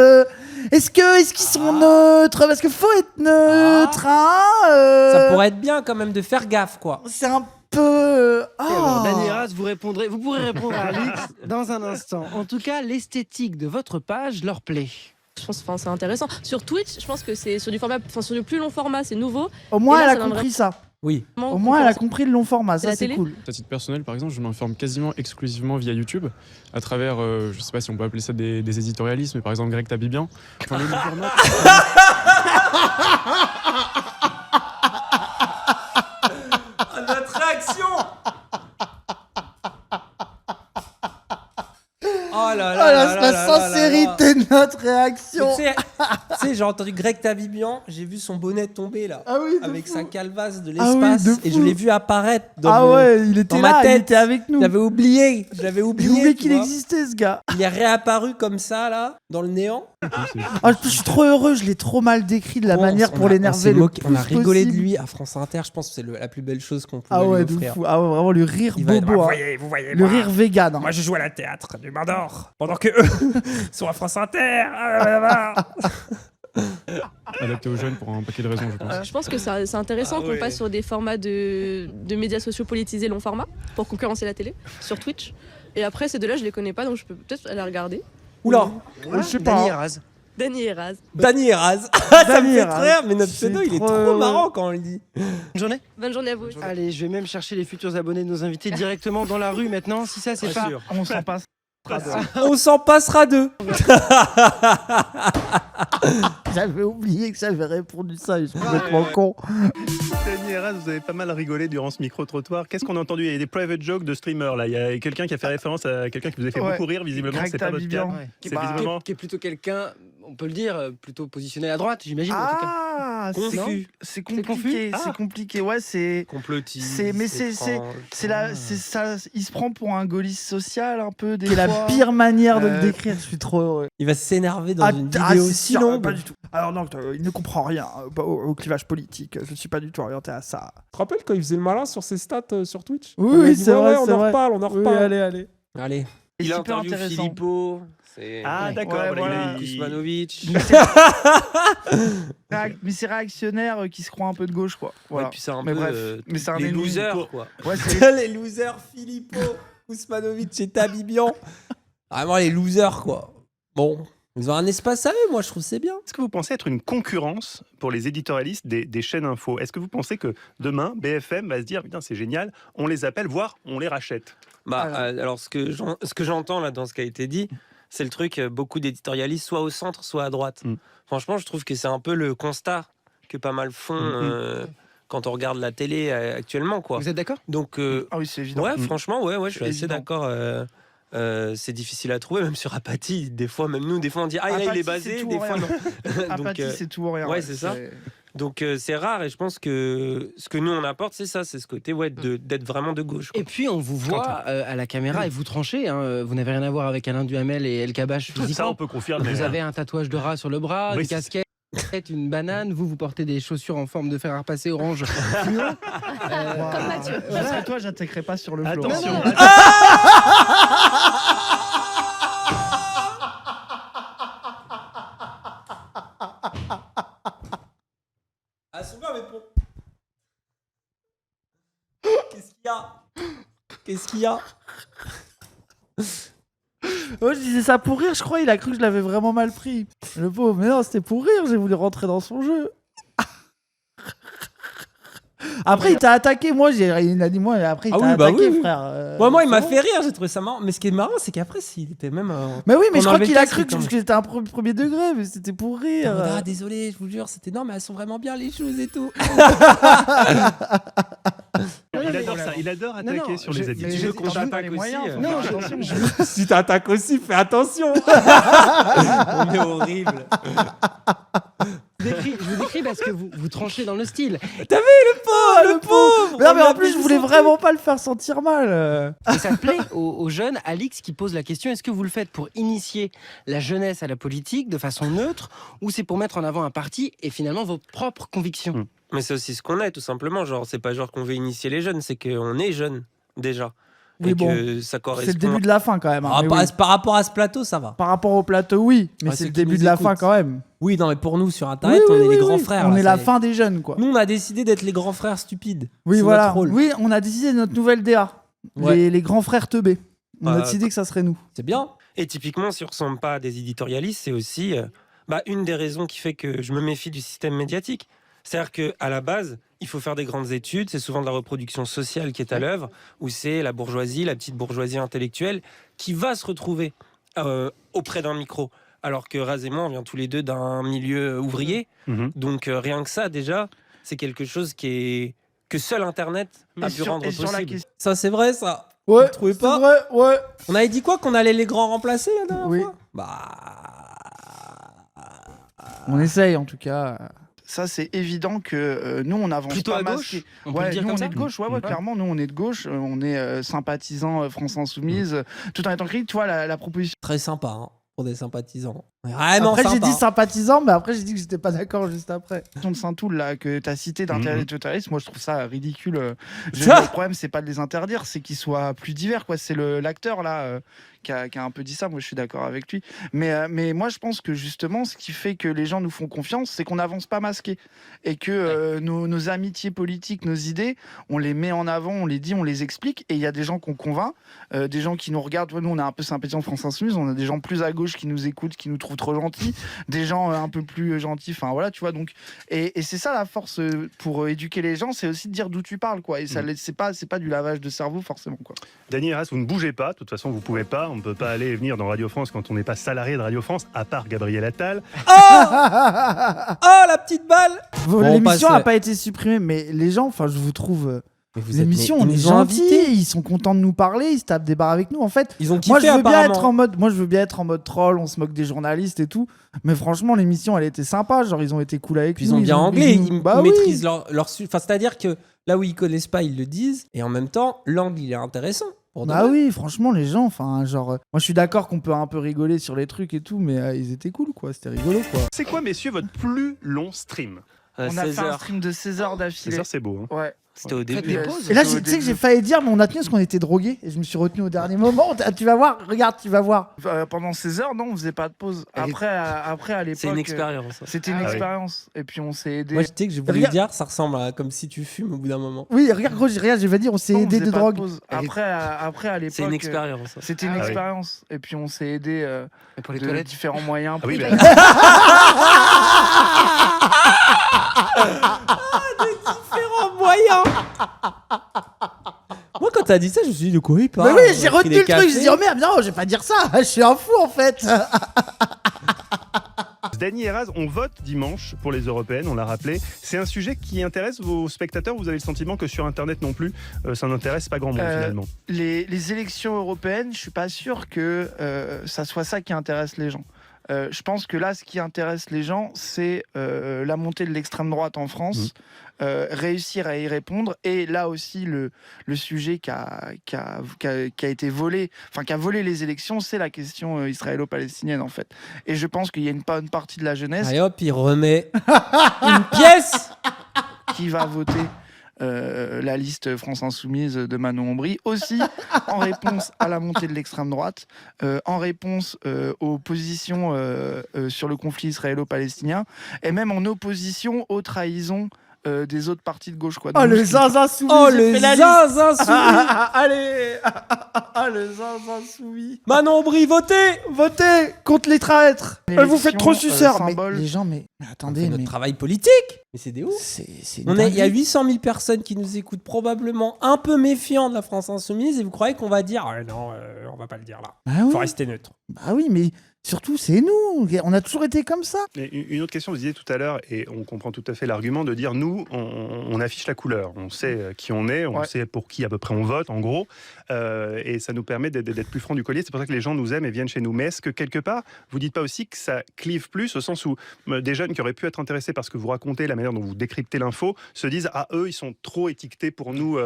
Est-ce qu'ils sont neutres? Parce qu'il faut être neutre, Ça pourrait être bien quand même de faire gaffe quoi. C'est un peu... Alors, Dany et Raz, vous pourrez répondre à Alix dans un instant. En tout cas, l'esthétique de votre page leur plaît. Je pense que c'est intéressant. Sur Twitch, je pense que c'est sur du format, sur du plus long format, c'est nouveau. Au moins Et là, elle a ça donne compris ça. Oui. Au moins elle a compris le long format, La ça c'est télé. cool. À titre personnel, par exemple, je m'informe quasiment exclusivement via YouTube, à travers, je sais pas si on peut appeler ça des éditorialistes, mais par exemple Greg Tabibian. Enfin, le format... Notre réaction. Oh là là, La sincérité de notre réaction. Tu sais, j'ai entendu Greg Tabibian, j'ai vu son bonnet tomber là, avec sa calvasse de Ah oui, l'espace, de et fou. je l'ai vu apparaître dans il était dans là, ma tête. il était avec nous. J'avais oublié, J'ai oublié tu qu'il vois. existait ce gars. Il est réapparu comme ça là, dans le néant. Je suis trop heureux, je l'ai trop mal décrit de la manière pour l'énerver. On a rigolé de lui à France Inter, je pense que c'est la plus belle chose qu'on pouvait Ah ouais, lui de offrir. fou. Ah ouais, vraiment le rire Il va être- bobo. Vous hein. voyez, vous voyez, Le moi. rire vegan. hein. Moi je joue à la théâtre du Bain d'Or, pendant que eux sont à France Inter. adapté aux jeunes pour un paquet de raisons, je pense. Je pense que c'est intéressant qu'on passe sur des formats de médias sociaux politisés long format pour concurrencer la télé sur Twitch. Et après, ces deux-là, je les connais pas, donc je peux peut-être aller regarder. Oula, Je sais pas. Dany et Raz. Dany et Raz. Dany et Raz. Ça me Dany et fait Raz. trop rire, mais notre C'est pseudo il est trop trop heureux. marrant quand on le dit. Bonne journée. Bonne journée à vous. Allez, je vais même chercher les futurs abonnés de nos invités directement dans la rue maintenant. Si ça, c'est pas... On s'en passe. On s'en passera deux. J'avais oublié que j'avais répondu ça, je suis complètement con. Dany et Raz, vous avez pas mal rigolé durant ce micro-trottoir. Qu'est-ce qu'on a entendu? Il y a des private jokes de streamers là. Il y a quelqu'un qui a fait référence à quelqu'un qui vous a fait Ouais. beaucoup rire, visiblement. Greg C'est pas votre cas. Tabibian. C'est visiblement. Qui est plutôt quelqu'un, on peut le dire, plutôt positionné à droite, j'imagine. En tout cas. Ah, Confus. c'est confus compliqué, Ah. c'est compliqué. Ouais, c'est Complotiste. mais c'est ça. Il se prend pour un gaulliste social un peu des C'est la fois. pire manière de le décrire, je suis trop heureux. Il va s'énerver dans une vidéo c'est si sûr, longue. pas du tout. Alors non, il ne comprend rien au clivage politique. Je ne suis pas du tout orienté à ça. Tu te rappelles quand il faisait le malin sur ses stats sur Twitch? Oui, Il a oui, dit, c'est vrai, on c'est en vrai. reparle, on en Oui, reparle. allez. Allez. Et Il a super interviewé intéressant. Philippot. Ah, d'accord. Ouais, voilà, voilà. Kuzmanovic. Mais c'est réactionnaire qui se croit un peu de gauche, quoi. Voilà. Et puis c'est un Mais peu bref, mais c'est un les ennemi. losers, quoi. Ouais, c'est Les losers, Philippot, Ousmanovic et Tabibian. Vraiment les losers, quoi. Bon, ils ont un espace à eux, moi je trouve que c'est bien. Est-ce que vous pensez être une concurrence pour les éditorialistes des chaînes info? Est-ce que vous pensez que demain, BFM va se dire, putain, c'est génial, on les appelle, voire on les rachète? Alors ce que j'entends là dans ce qui a été dit, c'est le truc, beaucoup d'éditorialistes soit au centre, soit à droite. Franchement, je trouve que c'est un peu le constat que pas mal font quand on regarde la télé actuellement, quoi. Vous êtes d'accord? Donc, Ah oui, c'est évident. ouais, franchement, ouais, je suis assez évident. d'accord. C'est difficile à trouver, même sur Apathy. Des fois, même nous, des fois, on dit ah, là, il Apathy, est basé, c'est tout des ou fois rien. non. Apathy, c'est tout ou rien. Ouais, c'est ça. Donc c'est rare, et je pense que ce que nous on apporte, c'est ça, c'est ce côté d'être vraiment de gauche, quoi. Et puis on vous voit à la caméra et vous tranchez. Hein. Vous n'avez rien à voir avec Alain Duhamel et El Kabash physiquement. Ça, on peut confirmer. Vous avez un tatouage de rat sur le bras, Oui, une casquette. Faites une banane, vous portez des chaussures en forme de fer à repasser orange fluo. Comme Mathieu. Parce que toi, j'attaquerai pas sur le floor. Attention. Non, Ah, c'est bien, mais pour. Qu'est-ce qu'il y a? Qu'est-ce qu'il y a? Oh, je disais ça pour rire, je crois, il a cru que je l'avais vraiment mal pris. Le pauvre, mais non, c'était pour rire, j'ai voulu rentrer dans son jeu. Après, il t'a attaqué, moi, il a dit moi, et après, il t'a attaqué, frère. Moi, il c'est m'a bon. fait rire, j'ai trouvé ça marrant. Mais ce qui est marrant, c'est qu'après, s'il était même. Mais oui, mais je crois enlevait qu'il le a casque, cru que quand même. c'était un premier degré, mais c'était pour rire. Ah, désolé, je vous jure, c'était non, mais elles sont vraiment bien les choses et tout. Il adore ça, il adore attaquer sur les éditeurs. Je contre-attaque aussi. Non, Si t'attaques aussi, fais attention. On est horrible. Je vous décris parce que vous tranchez dans le style. T'as vu le pauvre. Non, mais en plus, je voulais vraiment pas le faire sentir mal. Et ça plaît aux jeunes. Alix qui pose la question, est-ce que vous le faites pour initier la jeunesse à la politique de façon neutre ou c'est pour mettre en avant un parti et finalement vos propres convictions? Mais c'est aussi ce qu'on est, tout simplement. Genre, c'est pas genre qu'on veut initier les jeunes, c'est qu'on est jeunes, déjà. Oui, Et bon, que ça correspond. c'est le début de la fin quand même. hein, Ah, mais par, oui. par rapport à ce plateau, ça va. Par rapport au plateau, oui, mais Ouais, c'est ceux le qui début nous de la écoutent. fin quand même. Oui, non, mais pour nous sur Internet, Oui, on est les oui, grands oui. frères. On là, est ça la y est. fin des jeunes, quoi. Nous, on a décidé d'être les grands frères stupides. Oui, C'est voilà. notre rôle. Oui, on a décidé notre nouvelle DA. Ouais. Les grands frères teubés. On a Ah, décidé que ça serait nous. C'est bien. Et typiquement, si on ne ressemble pas à des éditorialistes, c'est aussi une des raisons qui fait que je me méfie du système médiatique. C'est-à-dire qu'à la base, il faut faire des grandes études, c'est souvent de la reproduction sociale qui est à l'œuvre, où c'est la bourgeoisie, la petite bourgeoisie intellectuelle, qui va se retrouver auprès d'un micro. Alors que Raz et moi, on vient tous les deux d'un milieu ouvrier. Donc rien que ça, déjà, c'est quelque chose que seul Internet a pu rendre possible. Ça, c'est vrai, ça. Ouais, Vous trouvez c'est pas vrai, ouais. On avait dit quoi? Qu'on allait les grands remplacer la dernière Oui. fois? On essaye en tout cas. Ça, c'est évident que nous, on avance Plutôt pas à gauche, masqué. on peut le Ouais, dire nous, comme on ça. est de gauche, ouais, clairement, nous, on est de gauche. On est sympathisants France Insoumise, tout en étant critique. Tu vois, la proposition. Très sympa, hein, pour des sympathisants. Vraiment Après, j'ai sympa. dit sympathisant, mais après, j'ai dit que j'étais pas d'accord juste après. de Saint-Toul là que tu as cité d'intellectualisme, moi je trouve ça ridicule. Le problème c'est pas de les interdire, c'est qu'ils soient plus divers quoi. C'est l'acteur là qui a un peu dit ça. Moi je suis d'accord avec lui. Mais moi je pense que justement ce qui fait que les gens nous font confiance, c'est qu'on n'avance pas masqué et que nos amitiés politiques, nos idées, on les met en avant, on les dit, on les explique et il y a des gens qu'on convainc, des gens qui nous regardent. Nous on est un peu sympathisants de France Insoumise, on a des gens plus à gauche qui nous écoutent, qui nous trouvent trop gentils, des gens un peu plus gentils. Enfin voilà, tu vois donc. Et c'est ça la force pour éduquer les gens, c'est aussi de dire d'où tu parles quoi. Et ça c'est pas du lavage de cerveau forcément quoi. Dany Erras, vous ne bougez pas, de toute façon vous pouvez pas, on ne peut pas aller et venir dans Radio France quand on n'est pas salarié de Radio France, à part Gabriel Attal. Oh, la petite balle. L'émission passe, a pas été supprimée, mais les gens, enfin, je vous trouve. vous L'émission, êtes- on mais est ils nous ont gentils, invités. ils sont contents de nous parler, ils se tapent des barres avec nous. En fait, Ils ont kiffé, moi je veux bien apparemment. être en mode, moi je veux bien être en mode troll, on se moque des journalistes et tout. Mais franchement, l'émission, elle était sympa, genre ils ont été cool avec Puis nous. ils ont bien anglais, ils Bah oui. maîtrisent leur enfin, c'est-à-dire que là où ils connaissent pas, ils le disent, et en même temps, l'angle il est intéressant. Pour de Bah vrai. oui, franchement, les gens, enfin, genre, moi je suis d'accord qu'on peut un peu rigoler sur les trucs et tout, mais ils étaient cool, quoi. C'était rigolo, quoi. C'est quoi messieurs votre plus long stream? On a fait un stream de 16 heures d'affilée. 16 heures c'est beau. Hein. Ouais. C'était au début. Et là, tu sais que j'ai failli dire, mais on a tenu parce qu'on était drogués, et je me suis retenu au dernier moment. Tu vas voir, regarde, tu vas voir. Pendant 16 heures, non, on faisait pas de pause. Après, à l'époque. C'est une expérience. C'était une expérience. Et puis on s'est aidé. Moi, je sais que je voulais dire, ça ressemble à comme si tu fumes au bout d'un moment. Oui, regarde, gros, regarde, je vais dire, on s'est Non, on aidé faisait de pas drogue. pause. Après, à l'époque. C'est une expérience. C'était une expérience. Et puis on s'est aidé pour les de toilettes différents moyens. Ah oui, pour- Différents moyens. Moi, quand t'as dit ça, je me suis dit de quoi il parle. Mais oui, j'ai On a pris retenu des le truc, j'ai cafés. dit, oh merde, non, je vais pas dire ça, je suis un fou en fait. Dany Erras, on vote dimanche pour les européennes, on l'a rappelé. C'est un sujet qui intéresse vos spectateurs. Vous avez le sentiment que sur Internet non plus, ça n'intéresse pas grand monde finalement. Les élections européennes, je suis pas sûr que ça soit ça qui intéresse les gens. Je pense que là, ce qui intéresse les gens, c'est la montée de l'extrême droite en France, réussir à y répondre. Et là aussi, le sujet qui a été volé, enfin qui a volé les élections, c'est la question israélo-palestinienne en fait. Et je pense qu'il y a une bonne partie de la jeunesse. Allez hop, il remet une pièce qui va voter la liste France Insoumise de Manon Aubry, aussi en réponse à la montée de l'extrême droite, en réponse aux positions sur le conflit israélo-palestinien, et même en opposition aux trahisons des autres partis de gauche. Quoi. Oh, le zinzin soumis. Oh, le zinzin soumis. Allez. Le zinzin soumis. Manon Aubry, votez contre les traîtres. Vous faites trop suceur. Mais symbole. les gens, mais attendez, notre mais travail politique. Mais c'est des ouf. Il y a 800 000 personnes qui nous écoutent, probablement un peu méfiants de la France Insoumise, et vous croyez qu'on va dire non, on va pas le dire là. Bah Faut oui. rester neutre. Bah oui, mais surtout, c'est nous. On a toujours été comme ça. Et une autre question, vous disiez tout à l'heure, et on comprend tout à fait l'argument de dire nous, on affiche la couleur, on sait qui on est, on sait pour qui à peu près on vote, en gros, et ça nous permet d'être plus franc du collier. C'est pour ça que les gens nous aiment et viennent chez nous. Mais est-ce que quelque part, vous dites pas aussi que ça clive plus, au sens où des jeunes qui auraient pu être intéressés par ce que vous racontez, la manière dont vous décryptez l'info, se disent eux, ils sont trop étiquetés pour nous.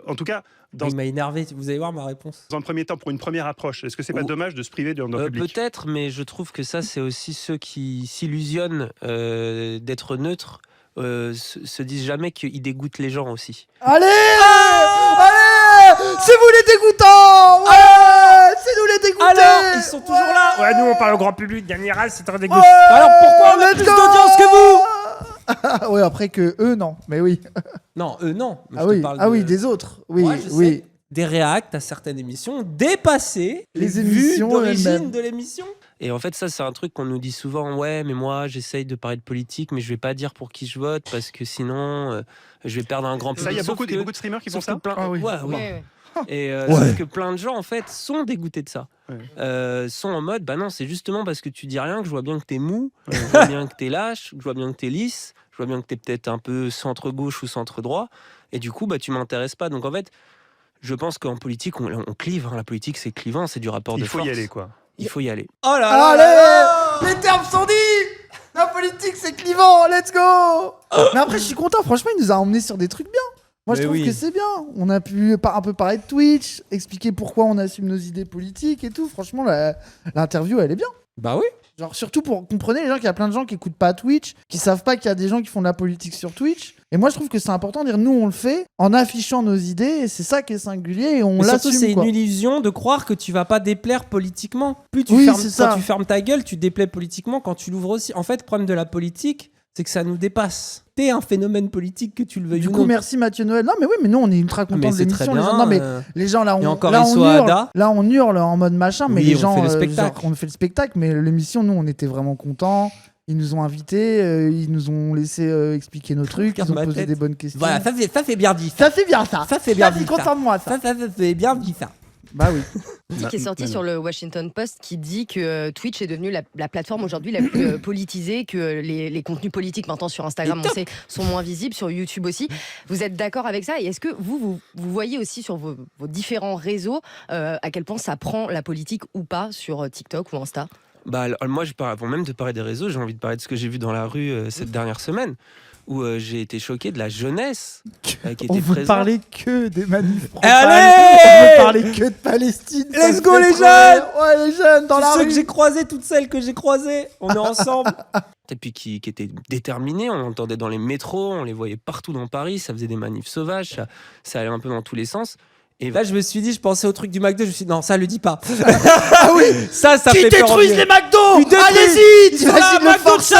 En tout cas, Il m'a énervé. Vous allez voir ma réponse. Dans un premier temps, pour une première approche, est-ce que c'est pas dommage de se priver d'un public? Peut-être, mais je trouve que ça, c'est aussi ceux qui s'illusionnent d'être neutres, se disent jamais qu'ils dégoûtent les gens aussi. Allez, c'est vous les dégoûtants. Ouais, c'est nous les dégoûtés. Alors, ils sont toujours là. Ouais, nous on parle au grand public. Dernier râle, c'est très dégoûtant. Ouais, Alors pourquoi on a plus d'audience que vous? Ouais, après que eux, non. Mais oui. Non, eux, non. Ah oui, oui, des autres. Oui, ouais, je sais. Des réacts à certaines émissions ont dépassé les émissions d'origine de l'émission. Et en fait, ça, c'est un truc qu'on nous dit souvent. Ouais, mais moi, j'essaye de parler de politique, mais je vais pas dire pour qui je vote parce que sinon, je vais perdre un grand public. Ça, il y a beaucoup de streamers qui font ça. Ouais. Et sauf que plein de gens, en fait, sont dégoûtés de ça. Sont en mode, bah non, c'est justement parce que tu dis rien que je vois bien que t'es mou, je vois bien que t'es lâche, je vois bien que t'es lisse, je vois bien que t'es peut-être un peu centre-gauche ou centre-droit. Et du coup, bah, tu m'intéresses pas. Donc en fait, je pense qu'en politique, on clive. La politique, c'est clivant, c'est du rapport de force. Il faut y aller, quoi. Il faut y aller. Oh là là. Allez, les termes sont dits. La politique, c'est clivant. Let's go. Mais après, je suis content. Franchement, il nous a emmenés sur des trucs bien. Moi, je trouve que c'est bien. On a pu un peu parler de Twitch, expliquer pourquoi on assume nos idées politiques et tout. Franchement, l'interview, elle est bien. Bah oui. Genre, surtout pour comprenez les gens qu'il y a plein de gens qui écoutent pas Twitch, qui savent pas qu'il y a des gens qui font de la politique sur Twitch. Et moi, je trouve que c'est important de dire nous, on le fait en affichant nos idées. Et c'est ça qui est singulier et on l'assume. Surtout, c'est une illusion de croire que tu vas pas déplaire politiquement. Plus tu quand tu fermes ta gueule, tu déplais politiquement. Quand tu l'ouvres aussi. En fait, le problème de la politique, c'est que ça nous dépasse. T'es un phénomène politique, que tu le veuilles ou non. Du coup, merci Mathieu Noël. Non, mais oui, mais nous, on est ultra contents de l'émission. Les gens, là, on hurle en mode machin, mais les gens, on fait le spectacle, mais l'émission, nous, on était vraiment contents. Ils nous ont invités, ils nous ont laissé expliquer nos trucs, ils ont posé des bonnes questions. Voilà, ça c'est bien dit. Ça c'est bien ça. Ça c'est bien dit. Je suis content de moi, ça. Ça c'est bien dit, ça. Bah oui. Qui est sorti sur le Washington Post qui dit que Twitch est devenue la plateforme aujourd'hui la plus politisée, que les contenus politiques maintenant sur Instagram sont moins visibles, sur YouTube aussi. Vous êtes d'accord avec ça? Et est-ce que vous voyez aussi sur vos différents réseaux à quel point ça prend la politique ou pas sur TikTok ou Insta? Bah, alors, moi, avant même de parler des réseaux, j'ai envie de parler de ce que j'ai vu dans la rue cette dernière semaine, où j'ai été choqué de la jeunesse qui était présente. On veut parler que des manifs Allez, on veut parler que de Palestine. Let's go les jeunes. Ouais, les jeunes dans la rue. Ceux que j'ai croisés, toutes celles que j'ai croisées, on est ensemble. Et puis qui étaient déterminés, on l'entendait dans les métros, on les voyait partout dans Paris, ça faisait des manifs sauvages, ça allait un peu dans tous les sens. Et là, je me suis dit, je pensais au truc du McDo, je me suis dit, non, ça le dis pas. Ah oui, ça fait peur. Qui détruisent les McDo. Allez-y, t'imagines le forceur.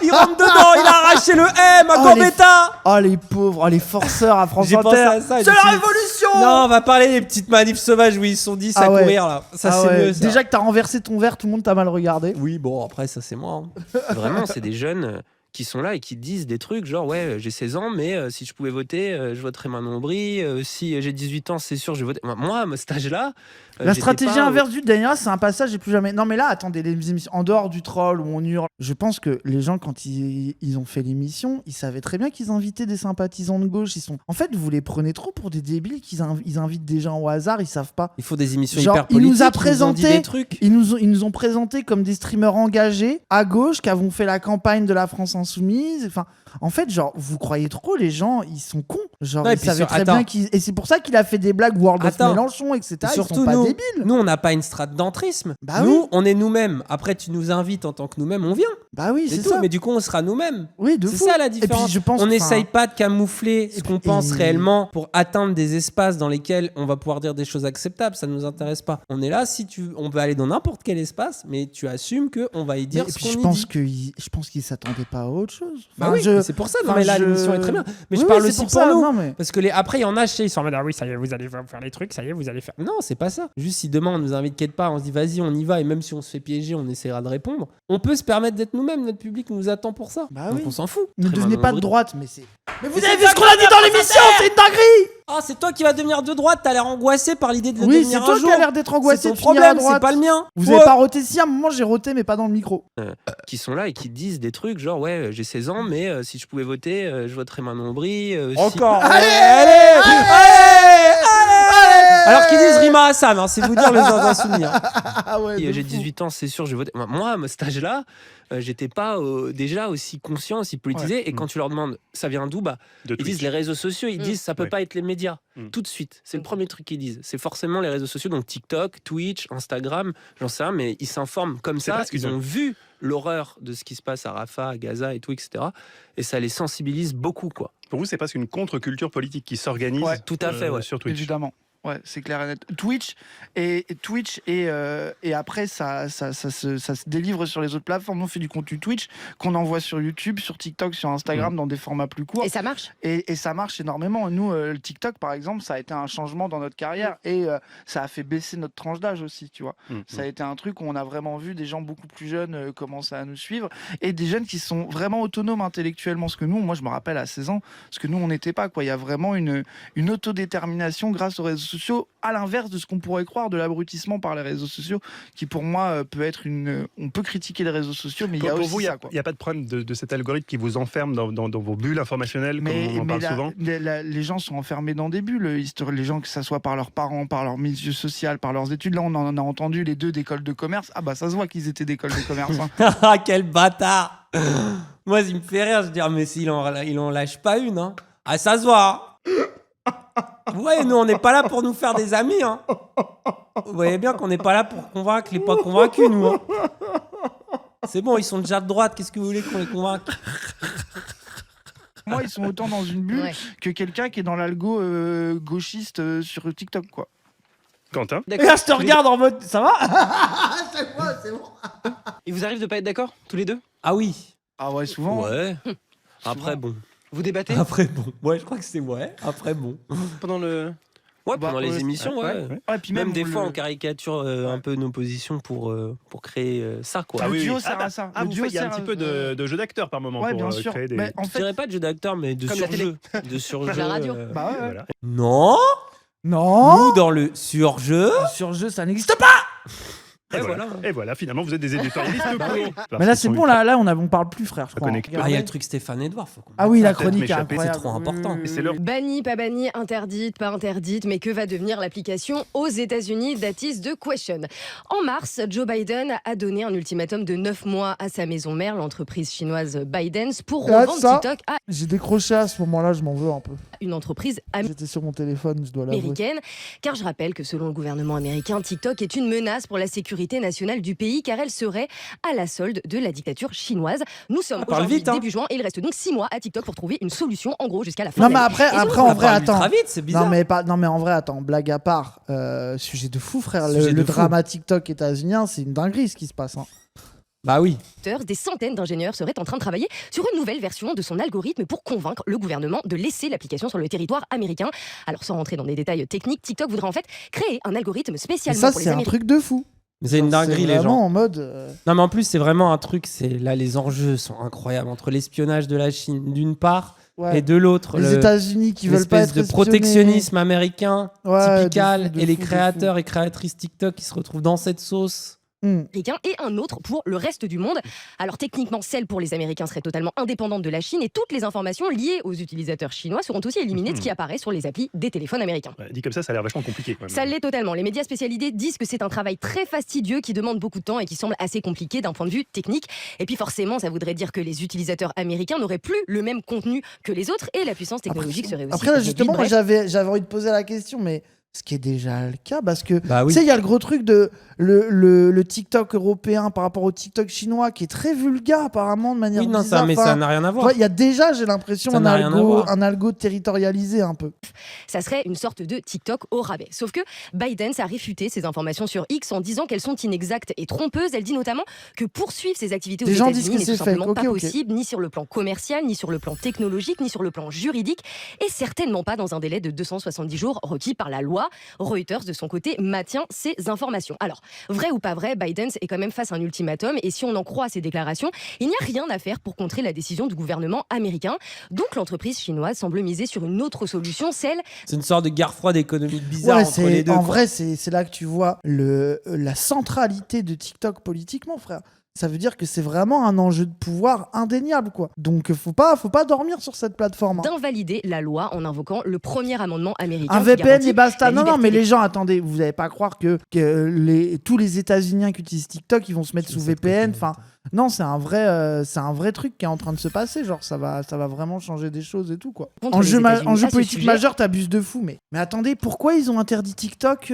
Il rentre dedans, il a arraché le M à Gambetta. Oh les pauvres, les forceurs à France Inter. Pensé à ça. C'est la révolution. Non, on va parler des petites manifs sauvages où ils se sont dit, ça courir là. Ça c'est mieux. Déjà que t'as renversé ton verre, tout le monde t'a mal regardé. Oui, bon, après, ça c'est moi. Vraiment, c'est des jeunes qui sont là et qui disent des trucs genre ouais j'ai 16 ans mais si je pouvais voter je voterais Manon Aubry, si j'ai 18 ans c'est sûr je vais voter. Moi à cet âge-là la stratégie inverse du Daniel, c'est un passage et plus jamais. Non mais là attendez, les émissions en dehors du troll où on hurle, je pense que les gens quand ils ont fait l'émission, ils savaient très bien qu'ils invitaient des sympathisants de gauche. En fait vous les prenez trop pour des débiles, ils invitent des gens au hasard, ils savent pas. Il faut des émissions genre, hyper politiques. Ils nous ont présenté comme des streamers engagés à gauche qui avons fait la campagne de la France Insoumise. Enfin, en fait, genre, vous croyez trop, les gens, ils sont cons. Genre, non, ils savaient très bien et c'est pour ça qu'il a fait des blagues World of Mélenchon, etc. Et surtout, ils sont pas débiles. Nous, on n'a pas une strate d'entrisme. Bah nous, oui. on est nous-mêmes. Après, tu nous invites en tant que nous-mêmes, on vient. Bah oui, c'est tout. ça. Mais du coup, on sera nous-mêmes. Oui, de c'est fou. ça la différence. Et puis, je pense, on n'essaye pas de camoufler ce qu'on pense réellement pour atteindre des espaces dans lesquels on va pouvoir dire des choses acceptables. Ça ne nous intéresse pas. On est là, on veut aller dans n'importe quel espace, mais tu assumes qu'on va y dire ce qu'on y dit. Je pense qu'ils s'attendaient pas à autre chose. Bah oui, c'est pour ça. Non, mais là, l'émission est très bien. Mais je parle aussi pour nous. Parce que après, il y en a chez ils sont en mode ah oui, ça y est, vous allez faire les trucs, ça y est, vous allez faire. Non, c'est pas ça. Juste si demain on nous invite quelque part, on se dit vas-y, on y va, et même si on se fait piéger, on essaiera de répondre. On peut se permettre d'être nous-mêmes, notre public nous attend pour ça. Bah donc oui. on s'en fout. Ne devenez pas de droite, mais c'est. Mais vous Mais avez c'est vu ce qu'on a dit dans l'émission, c'est une dinguerie! Ah, c'est toi qui vas devenir de droite, t'as l'air angoissé par l'idée de le Oui, devenir c'est toi un jour. qui as l'air d'être angoissé C'est de ton finir à problème, droite. c'est pas le mien. Vous avez pas roté si, à un moment j'ai roté, mais pas dans le micro. Qui sont là et qui disent des trucs genre ouais j'ai 16 ans mais si je pouvais voter je voterais Manon Aubry. Encore. Allez. Alors qu'ils disent Rima Hassan, hein, c'est vous dire le zinzin souvenir. Ah ouais, j'ai 18 ans, c'est sûr, je vais voter. Moi, à cet âge-là, j'étais pas déjà aussi conscient, aussi politisé. Ouais. Et quand tu leur demandes, ça vient d'où ils disent les réseaux sociaux, ils disent ça peut pas être les médias. Tout de suite, c'est le premier truc qu'ils disent. C'est forcément les réseaux sociaux, donc TikTok, Twitch, Instagram, j'en sais rien, mais ils s'informent comme ça. Ils ont vu l'horreur de ce qui se passe à Rafah, à Gaza et tout, etc. Et ça les sensibilise beaucoup, quoi. Pour vous, c'est presque une contre-culture politique qui s'organise tout à fait, sur Twitch. Évidemment. Ouais, c'est clair et net. Twitch et après ça se délivre sur les autres plateformes. Nous, on fait du contenu Twitch qu'on envoie sur YouTube, sur TikTok, sur Instagram dans des formats plus courts. Et ça marche. Et ça marche énormément. Nous, le TikTok, par exemple, ça a été un changement dans notre carrière et ça a fait baisser notre tranche d'âge aussi, tu vois. Ça a été un truc où on a vraiment vu des gens beaucoup plus jeunes commencer à nous suivre et des jeunes qui sont vraiment autonomes intellectuellement. Ce que nous, moi, je me rappelle à 16 ans, ce que nous, on n'était pas, quoi. Il y a vraiment une autodétermination grâce aux réseaux sociaux, à l'inverse de ce qu'on pourrait croire de l'abrutissement par les réseaux sociaux, qui pour moi peut être on peut critiquer les réseaux sociaux, mais il y a pour aussi vous, ça. Il n'y a pas de problème de cet algorithme qui vous enferme dans vos bulles informationnelles, comme on en parle souvent. Les gens sont enfermés dans des bulles. Les gens, que ça soit par leurs parents, par leur milieu social, par leurs études. Là, on en a entendu les deux d'école de commerce. Ah bah ça se voit qu'ils étaient d'école de commerce. Ah quel bâtard. Moi, il me fait rire. Je dis mais s'il en lâche pas une. Hein. Ah ça se voit. Ouais, nous on n'est pas là pour nous faire des amis. Hein. Vous voyez bien qu'on n'est pas là pour convaincre les pas convaincus, nous. Hein. C'est bon, ils sont déjà de droite. Qu'est-ce que vous voulez qu'on les convainque? Moi, ils sont autant dans une bulle que quelqu'un qui est dans l'algo gauchiste sur TikTok, quoi. Quentin. Et là, je te regarde en mode ça va. C'est bon. Il vous arrive de pas être d'accord tous les deux? Ah oui. Ah ouais, souvent. Ouais. Après bon. Vous débattez? Après bon. Ouais, je crois que c'est ouais. Après bon. Pendant le. Ouais, pendant les émissions, ouais. Puis même des fois, on caricature un peu nos positions pour créer ça, quoi. Le duo sert à ça. Il y a un petit peu de jeu d'acteur par moment pour bien sûr. créer des... Mais je dirais pas de jeu d'acteur, mais de surjeu. De surjeu. La radio. Bah ouais. Voilà. Non. Nous, dans le surjeu. Le surjeu, ça n'existe pas. Et voilà, finalement, vous êtes des éditorialistes. Mais là, c'est bon, là, on parle plus, frère, je crois. Ah, il y a le truc Stéphane Edouard. Ah oui, la chronique est c'est trop important. Bannie, pas bannie, interdite, pas interdite, mais que va devenir l'application aux États-Unis? That is the question. En mars, Joe Biden a donné un ultimatum de 9 mois à sa maison mère, l'entreprise chinoise ByteDance, pour revendre TikTok à... J'ai décroché à ce moment-là, je m'en veux un peu. Une entreprise J'étais sur mon téléphone, je dois l'avouer. américaine, car je rappelle que selon le gouvernement américain, TikTok est une menace pour la sécurité nationale du pays, car elle serait à la solde de la dictature chinoise. Nous sommes aujourd'hui début juin et il reste donc 6 mois à TikTok pour trouver une solution, en gros, jusqu'à la fin Non, de mais l'année. après en vrai, attends. Vite, c'est bizarre. Non, mais en vrai, attends, blague à part, sujet de fou, frère. Le drama TikTok états-unien, c'est une dinguerie ce qui se passe. Hein. Bah oui. Des centaines d'ingénieurs seraient en train de travailler sur une nouvelle version de son algorithme pour convaincre le gouvernement de laisser l'application sur le territoire américain. Alors sans rentrer dans des détails techniques, TikTok voudrait en fait créer un algorithme spécialement ça, pour les c'est un Américains. truc de fou. Mais c'est une dinguerie, les vraiment gens. en mode. Non, mais en plus, c'est vraiment un truc. Là, les enjeux sont incroyables entre l'espionnage de la Chine d'une part Ouais. et de l'autre. Les États-Unis qui veulent pas être de espionnés. protectionnisme américain Ouais, typical de et les fou, de créateurs et créatrices TikTok qui se retrouvent dans cette sauce. Américain et un autre pour le reste du monde. Alors techniquement, celle pour les Américains serait totalement indépendante de la Chine et toutes les informations liées aux utilisateurs chinois seront aussi éliminées de ce qui apparaît sur les applis des téléphones américains. Ouais, dit comme ça a l'air vachement compliqué. Quand même. Ça l'est totalement. Les médias spécialisés disent que c'est un travail très fastidieux qui demande beaucoup de temps et qui semble assez compliqué d'un point de vue technique. Et puis forcément, ça voudrait dire que les utilisateurs américains n'auraient plus le même contenu que les autres et la puissance technologique serait aussi Après, là, réduite. justement, moi, Bref. j'avais envie de poser la question, mais ce qui est déjà le cas, parce que Bah oui. tu sais, il y a le gros truc de le TikTok européen par rapport au TikTok chinois qui est très vulgaire apparemment de manière Oui, non, bizarre. mais Enfin, ça n'a rien à voir. tu vois, il y a déjà, j'ai l'impression, Ça n'a rien à voir. un algo territorialisé un peu. Ça serait une sorte de TikTok au rabais. Sauf que Biden a réfuté ces informations sur X en disant qu'elles sont inexactes et trompeuses. Elle dit notamment que poursuivre ces activités aux Des gens disent États-Unis que n'est c'est tout simplement fake. pas Ok, ok. possible, ni sur le plan commercial, ni sur le plan technologique, ni sur le plan juridique, et certainement pas dans un délai de 270 jours requis par la loi. Reuters, de son côté, maintient ces informations. Alors, vrai ou pas vrai, Biden est quand même face à un ultimatum, et si on en croit ses déclarations, il n'y a rien à faire pour contrer la décision du gouvernement américain. Donc l'entreprise chinoise semble miser sur une autre solution, celle C'est une sorte de guerre froide économique bizarre Ouais, entre les deux. en quoi. vrai, c'est là que tu vois la centralité de TikTok politiquement, frère. Ça veut dire que c'est vraiment un enjeu de pouvoir indéniable, quoi. Donc, faut pas dormir sur cette plateforme. Hein. d'invalider la loi en invoquant le premier amendement américain. Un qui VPN garantit et basta. la Non, non, liberté mais des- les gens, attendez, vous n'allez pas croire que tous les États-Unis qui utilisent TikTok, ils vont se mettre sous VPN. Enfin, non, c'est un vrai truc qui est en train de se passer. Genre, ça va vraiment changer des choses et tout, quoi. Contre Enjeu les États-Unis à ce politique sujet. majeur, t'abuses de fou. Mais attendez, pourquoi ils ont interdit TikTok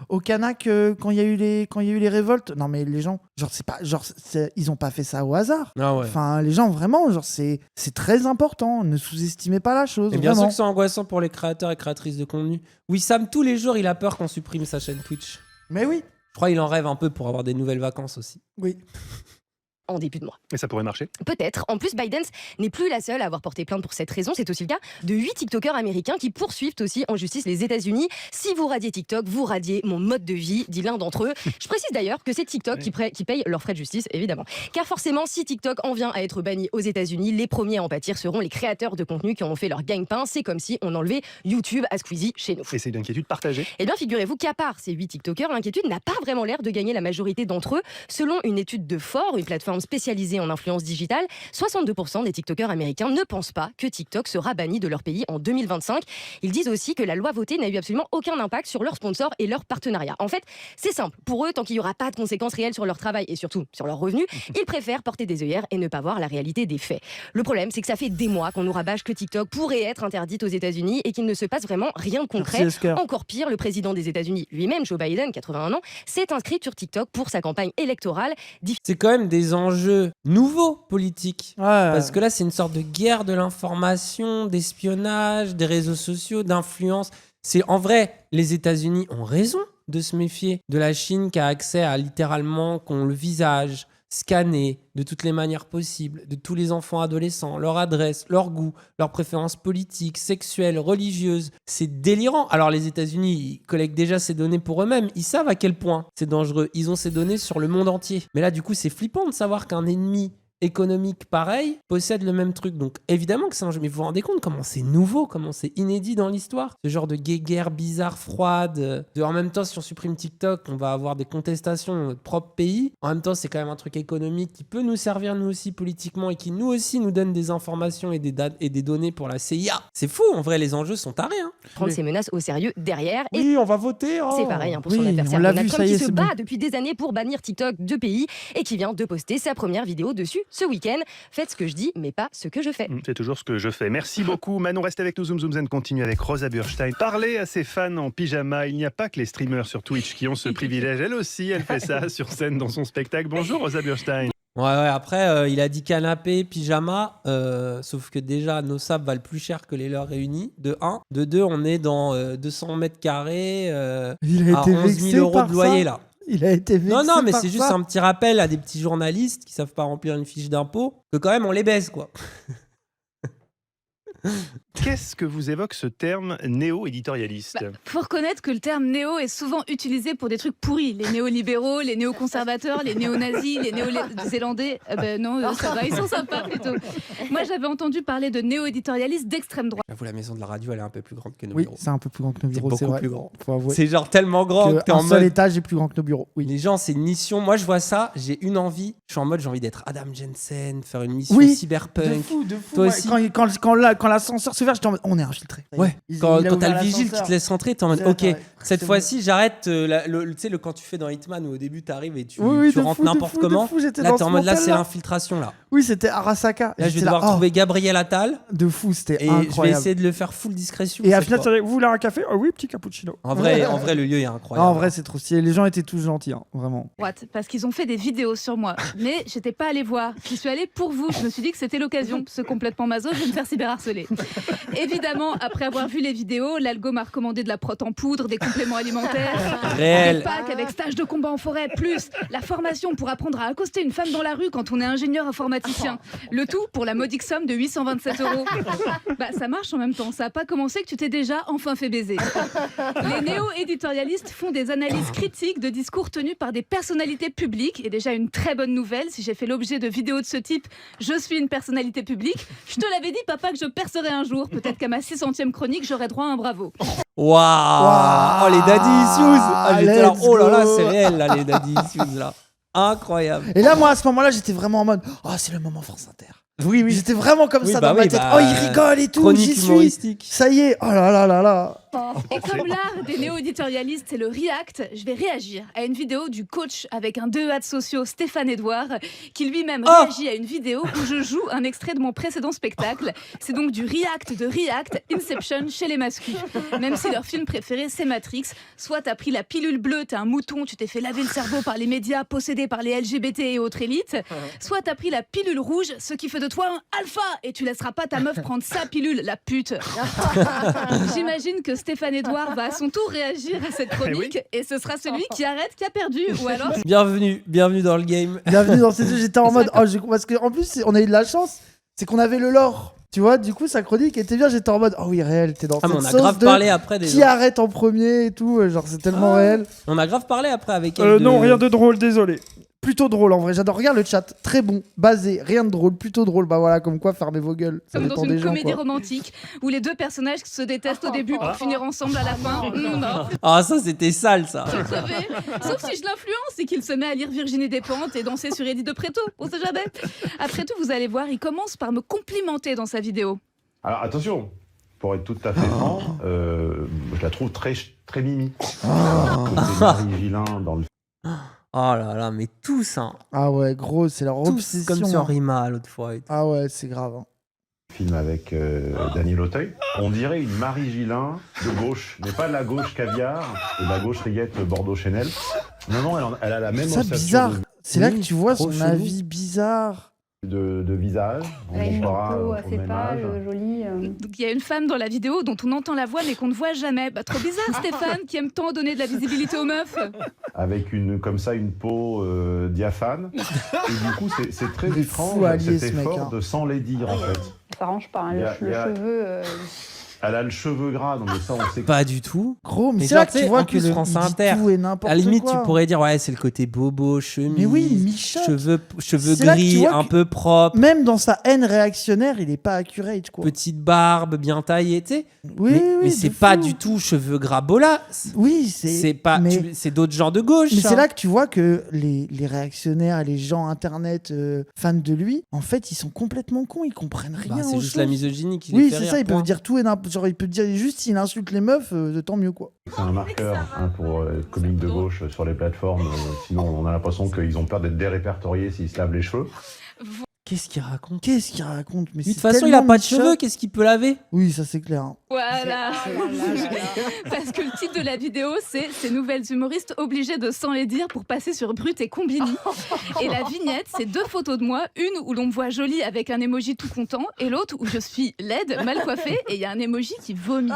au Kanak quand il y a eu les révoltes? Non, mais les gens, ils ont pas fait ça au hasard. Ah ouais. Enfin, les gens, vraiment, c'est très important. Ne sous-estimez pas la chose. Et bien sûr vraiment. que c'est angoissant pour les créateurs et créatrices de contenu. Wissam, tous les jours, il a peur qu'on supprime sa chaîne Twitch. Mais oui. Je crois qu'il en rêve un peu pour avoir des nouvelles vacances aussi. Oui. En début de mois. Et ça pourrait marcher. Peut-être. En plus, Biden n'est plus la seule à avoir porté plainte pour cette raison. C'est aussi le cas de 8 TikTokers américains qui poursuivent aussi en justice les États-Unis. Si vous radiez TikTok, vous radiez mon mode de vie, dit l'un d'entre eux. Je précise d'ailleurs que c'est TikTok qui paye leurs frais de justice, évidemment. Car forcément, si TikTok en vient à être banni aux États-Unis, les premiers à en pâtir seront les créateurs de contenu qui en ont fait leur gagne-pain. C'est comme si on enlevait YouTube à Squeezie chez nous. Et c'est une inquiétude partagée. Eh bien, figurez-vous qu'à part ces 8 TikTokers, l'inquiétude n'a pas vraiment l'air de gagner la majorité d'entre eux. Selon une étude de Fort, une plateforme spécialisée en influence digitale, 62% des TikTokers américains ne pensent pas que TikTok sera banni de leur pays en 2025. Ils disent aussi que la loi votée n'a eu absolument aucun impact sur leurs sponsors et leurs partenariats. En fait, c'est simple. Pour eux, tant qu'il n'y aura pas de conséquences réelles sur leur travail et surtout sur leurs revenus, ils préfèrent porter des œillères et ne pas voir la réalité des faits. Le problème, c'est que ça fait des mois qu'on nous rabâche que TikTok pourrait être interdite aux États-Unis et qu'il ne se passe vraiment rien de concret. Merci, Oscar. Encore pire, le président des États-Unis lui-même, Joe Biden, 81 ans, s'est inscrit sur TikTok pour sa campagne électorale. C'est quand même des enjeux nouveaux politiques. Ouais. Parce que là, c'est une sorte de guerre de l'information, d'espionnage, des réseaux sociaux, d'influence. C'est en vrai, les États-Unis ont raison de se méfier de la Chine qui a accès à littéralement qu'on le visage scanné de toutes les manières possibles, de tous les enfants adolescents, leur adresse, leur goût, leurs préférences politiques, sexuelles, religieuses. C'est délirant. Alors les États-Unis, ils collectent déjà ces données pour eux-mêmes. Ils savent à quel point c'est dangereux. Ils ont ces données sur le monde entier. Mais là, du coup, c'est flippant de savoir qu'un ennemi économique pareil possède le même truc. Donc évidemment que c'est un jeu, mais vous vous rendez compte comment c'est nouveau, comment c'est inédit dans l'histoire, ce genre de guerre bizarre, froide. En même temps, si on supprime TikTok, on va avoir des contestations dans notre propre pays. En même temps, c'est quand même un truc économique qui peut nous servir nous aussi politiquement et qui nous aussi nous donne des informations et des données pour la CIA. C'est fou, en vrai, les enjeux sont tarés. Hein. Prendre ces menaces au sérieux derrière. Et oui, on va voter. Oh. c'est pareil hein, pour son Oui, adversaire on l'a Donald vu, Trump ça y est, qui se c'est bat bon. depuis des années pour bannir TikTok de pays et qui vient de poster sa première vidéo dessus ce week-end. Faites ce que je dis, mais pas ce que je fais. C'est toujours ce que je fais. Merci beaucoup. Manon, reste avec nous. Zoom Zoom Zen continue avec Rosa Burstein. Parler à ses fans en pyjama. Il n'y a pas que les streamers sur Twitch qui ont ce privilège. Elle aussi, elle fait ça sur scène dans son spectacle. Bonjour Rosa Burstein. Ouais, après, il a dit canapé, pyjama, sauf que déjà, nos sables valent plus cher que les leurs réunis, de 1. De 2, on est dans 200 mètres carrés Il a à été 11 vexé 000 euros par de loyer, ça. là. Il a été vexé Non, mais par c'est juste ça. un petit rappel à des petits journalistes qui savent pas remplir une fiche d'impôt, que quand même, on les baise, quoi. Qu'est-ce que vous évoque ce terme néo-éditorialiste? Faut reconnaître que le terme néo est souvent utilisé pour des trucs pourris. Les néolibéraux, les néoconservateurs, les néo-nazis, les néo-zélandais. Non, ça va, ils sont sympas plutôt. Moi, j'avais entendu parler de néo-éditorialistes d'extrême droite. J'avoue, la maison de la radio, elle est un peu plus grande que nos Oui, bureaux. c'est un peu plus grand que nos bureaux, C'est c'est beaucoup vrai. plus grand. Faut avouer. C'est genre tellement grand que t'es Un en seul mode... étage est plus grand que nos bureaux. Oui. Les gens, c'est une mission. Moi, je vois ça, j'ai une envie. Je suis en mode, j'ai envie d'être Adam Jensen, faire une mission Oui, cyberpunk. de fou. Toi Ouais, aussi. Quand l'ascenseur s'ouvert, j'étais en mode, on est infiltré. Ouais, Il quand a t'as ouvert le vigile qui l'ascenseur. te laisse rentrer, t'es en mode C'est ok, vrai, cette c'est fois-ci j'arrête. Tu sais, quand tu fais dans Hitman où au début t'arrives et tu Oui, tu de rentres fou, de n'importe fou, de comment. fou, j'étais Là dans t'es en ce mode là c'est mental-là. l'infiltration là. Oui, c'était Arasaka. Là je vais J'étais devoir là, trouver Gabriel Attal. De fou, c'était Et je vais incroyable. essayer de le faire full discrétion. Et à cette final, fois. vous voulez un café? Oh oui, petit cappuccino. En vrai, le lieu est incroyable. En vrai, c'est trop stylé. Les gens étaient tous gentils, hein, vraiment. Parce qu'ils ont fait des vidéos sur moi. Mais j'étais pas allée voir. J'y suis allée pour vous. Je me suis dit que c'était l'occasion. Ce complètement maso, je vais me faire cyberharceler. Évidemment, après avoir vu les vidéos, l'algo m'a recommandé de la prot en poudre, des compléments alimentaires, Réel. des packs avec stage de combat en forêt, plus la formation pour apprendre à accoster une femme dans la rue quand on est ingénieur informaticien. Le tout pour la modique somme de 827 €. Bah, ça marche en même temps. Ça a pas commencé que tu t'es déjà enfin fait baiser. Les néo-éditorialistes font des analyses critiques de discours tenus par des personnalités publiques. Et déjà une très bonne nouvelle, si j'ai fait l'objet de vidéos de ce type, je suis une personnalité publique. Je te l'avais dit, papa, que je percerais un jour. Peut-être qu'à ma 600e chronique, j'aurais droit à un bravo. Waouh, oh les daddy issues. Ah, j'étais là, let's oh là là, go. c'est réel là les daddy issues là. Incroyable. Et là, moi, à ce moment-là, j'étais vraiment en mode, oh, c'est le moment France Inter. Oui, oui. J'étais vraiment comme ça dans ma tête. bah, Oh, il rigole et tout. chronique J'y suis. humoristique. Ça y est. Oh là là là là. Et comme l'art des néo-éditorialistes, c'est le react, je vais réagir à une vidéo du coach avec un 2A de sociaux, Stéphane Edouard, qui lui-même réagit à une vidéo où je joue un extrait de mon précédent spectacle. C'est donc du react de React, Inception chez les masculins. Même si leur film préféré, c'est Matrix. Soit t'as pris la pilule bleue, t'es un mouton, tu t'es fait laver le cerveau par les médias possédés par les LGBT et autres élites. Soit t'as pris la pilule rouge, ce qui fait de toi un alpha, et tu laisseras pas ta meuf prendre sa pilule, la pute. J'imagine que Stéphane Edouard va à son tour réagir à cette chronique et ce sera celui qui arrête qui a perdu ou alors... Bienvenue dans le game. Bienvenue dans ces jeux. J'étais en mode, parce qu'en plus, on a eu de la chance, c'est qu'on avait le lore. Tu vois, du coup, sa chronique était bien. J'étais en mode, oh oui, réel, t'es dans cette mais on a sauce grave de parlé après des qui gens. arrête en premier et tout. Genre, c'est tellement réel. On a grave parlé après avec elle. Non, rien de drôle, désolé. Plutôt drôle en vrai, j'adore. Regarde le chat, très bon, basé, rien de drôle, plutôt drôle. Bah voilà, comme quoi, fermez vos gueules. Ça Comme dépend dans des une gens, comédie quoi. romantique où les deux personnages se détestent au début pour finir ensemble à la fin. Non. Ah, ça c'était sale ça. Vous savez, sauf si je l'influence et qu'il se met à lire Virginie Despentes et danser sur Eddie de Préto, on sait jamais. Après tout, vous allez voir, il commence par me complimenter dans sa vidéo. Alors attention, pour être tout à fait franc, je la trouve très mimi. Côté Marie Villain dans le Oh là là, mais tous hein. Ah ouais, gros, c'est leur Tous obsession. comme sur hein. Rima l'autre fois. Et tout. Ah ouais, c'est grave. Hein. film avec Daniel Auteuil. On dirait une Marie Villain de gauche, mais pas de la gauche caviar, de la gauche riguette Bordeaux Chanel. Non, elle a la même Ça ossature bizarre. C'est là Oui, que tu vois trop son chelou. avis bizarre. de visage. On Elle a une fera peau au assez même pâle, âge. jolie. Donc il y a une femme dans la vidéo dont on entend la voix mais qu'on ne voit jamais. Bah, trop bizarre Stéphane qui aime tant donner de la visibilité aux meufs. Avec une peau diaphane. Et du coup, c'est très Il est étrange fou allié, cet ce mec, effort hein. de sans les dire, en fait. Ça s'arrange pas, hein, Il y a- le il y a- cheveu. Elle a le cheveu gras, donc ça, on sait que... Pas du tout. Gros, mais Mais c'est là genre, que tu tu sais, vois en que plus, le France il dit Inter, tout et n'importe à la limite, quoi. tu pourrais dire, ouais, c'est le côté bobo, chemise, Mais oui, il michote. cheveux C'est là que tu gris, vois un que peu propre, Même dans sa haine réactionnaire, il est pas accurate, quoi. petite barbe bien taillée, tu sais. Oui, mais oui, mais de c'est pas fou. du tout cheveux gras bolas. Oui, C'est pas, mais- c'est d'autres genres de gauche. Mais ça. c'est là que tu vois que les réactionnaires et les gens internet fans de lui, en fait, ils sont complètement cons, ils comprennent rien. Bah, c'est aux juste choses. la misogynie qui Oui, les fait c'est rire, ça, ils point. peuvent dire tout et n'importe. Genre, ils peuvent dire juste s'il insulte les meufs, tant mieux, quoi. C'est un marqueur pour comiques de gauche sur les plateformes. Sinon, on a l'impression qu'ils ont peur d'être dérépertoriés s'ils se lavent les cheveux. Qu'est-ce qu'il raconte Qu'est-ce qu'il raconte? Mais De toute c'est façon, il a tellement pas de michote. cheveux, qu'est-ce qu'il peut laver? Oui, ça c'est clair. hein. Voilà. Parce que le titre de la vidéo, c'est Ces nouvelles humoristes obligés de sans les dire pour passer sur Brut et Combini. Et la vignette, c'est deux photos de moi, une où l'on me voit jolie avec un emoji tout content, et l'autre où je suis laide, mal coiffée, et il y a un emoji qui vomit.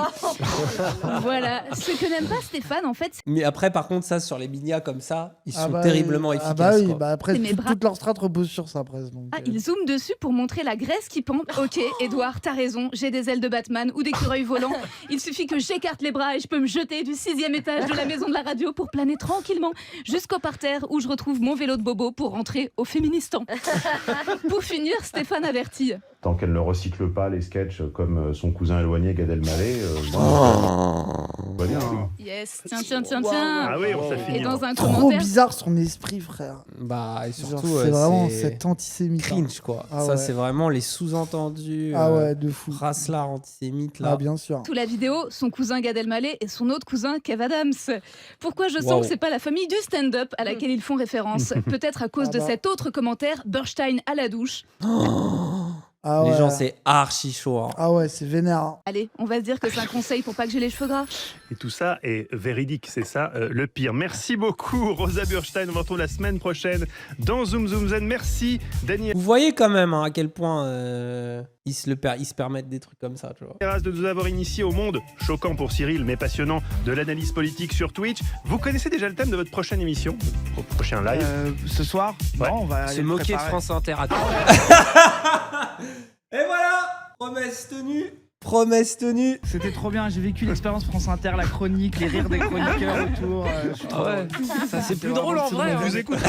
Voilà. Ce que n'aime pas Stéphane, en fait, Mais après, par contre, ça, sur les bignas comme ça, ils Ah sont bah, terriblement ah efficaces. bah oui, quoi. bah après, C'est mes bras. toute leur strate repose sur ça, presque. Donc, il Il zoome dessus pour montrer la graisse qui pend. Ok, Edouard, t'as raison, j'ai des ailes de Batman ou d'écureuil volant. Il suffit que j'écarte les bras et je peux me jeter du 6e étage de la maison de la radio pour planer tranquillement jusqu'au parterre où je retrouve mon vélo de bobo pour rentrer au Féministan. Pour finir, Stéphane avertit. Tant qu'elle ne recycle pas les sketchs comme son cousin éloigné Gad Elmaleh, va bien. Hein. Yes, tiens. Ah oui, on s'est fini. Et dans un Trop commentaire... bizarre son esprit, frère. Bah, et Genre, surtout, c'est vraiment cet antisémite. cringe, quoi. Ah ça, ouais. c'est vraiment les sous-entendus. Ah ouais, de fou. Racelard antisémite, là. Ah, bien sûr. Sous la vidéo, son cousin Gad Elmaleh et son autre cousin Kev Adams. Pourquoi je sens Wow. que c'est pas la famille du stand-up à laquelle ils font référence? Peut-être à cause de cet autre commentaire, Bernstein à la douche. Ah Les ouais. gens, c'est archi chaud. Hein. Ah ouais, c'est vénère. Hein. Allez, on va se dire que c'est un conseil pour pas que j'ai les cheveux gras. Et tout ça est véridique, c'est ça le pire. Merci beaucoup Rosa Bernstein, on va retrouver la semaine prochaine dans Zoom Zoom Zen. Merci Daniel. Vous voyez quand même à quel point ils se permettent des trucs comme ça, tu vois. De nous avoir initiés au monde, choquant pour Cyril, mais passionnant, de l'analyse politique sur Twitch. Vous connaissez déjà le thème de votre prochaine émission, au prochain live Ce soir, Ouais. non, on va Se aller moquer de préparer. France Inter. Et voilà, promesse tenue. Promesse tenue. C'était trop bien, j'ai vécu l'expérience France Inter, la chronique, les rires des chroniqueurs autour. Je suis trop ouais. Ça, C'est c'était plus drôle en vraiment vrai, drôle. hein. Vous écoutez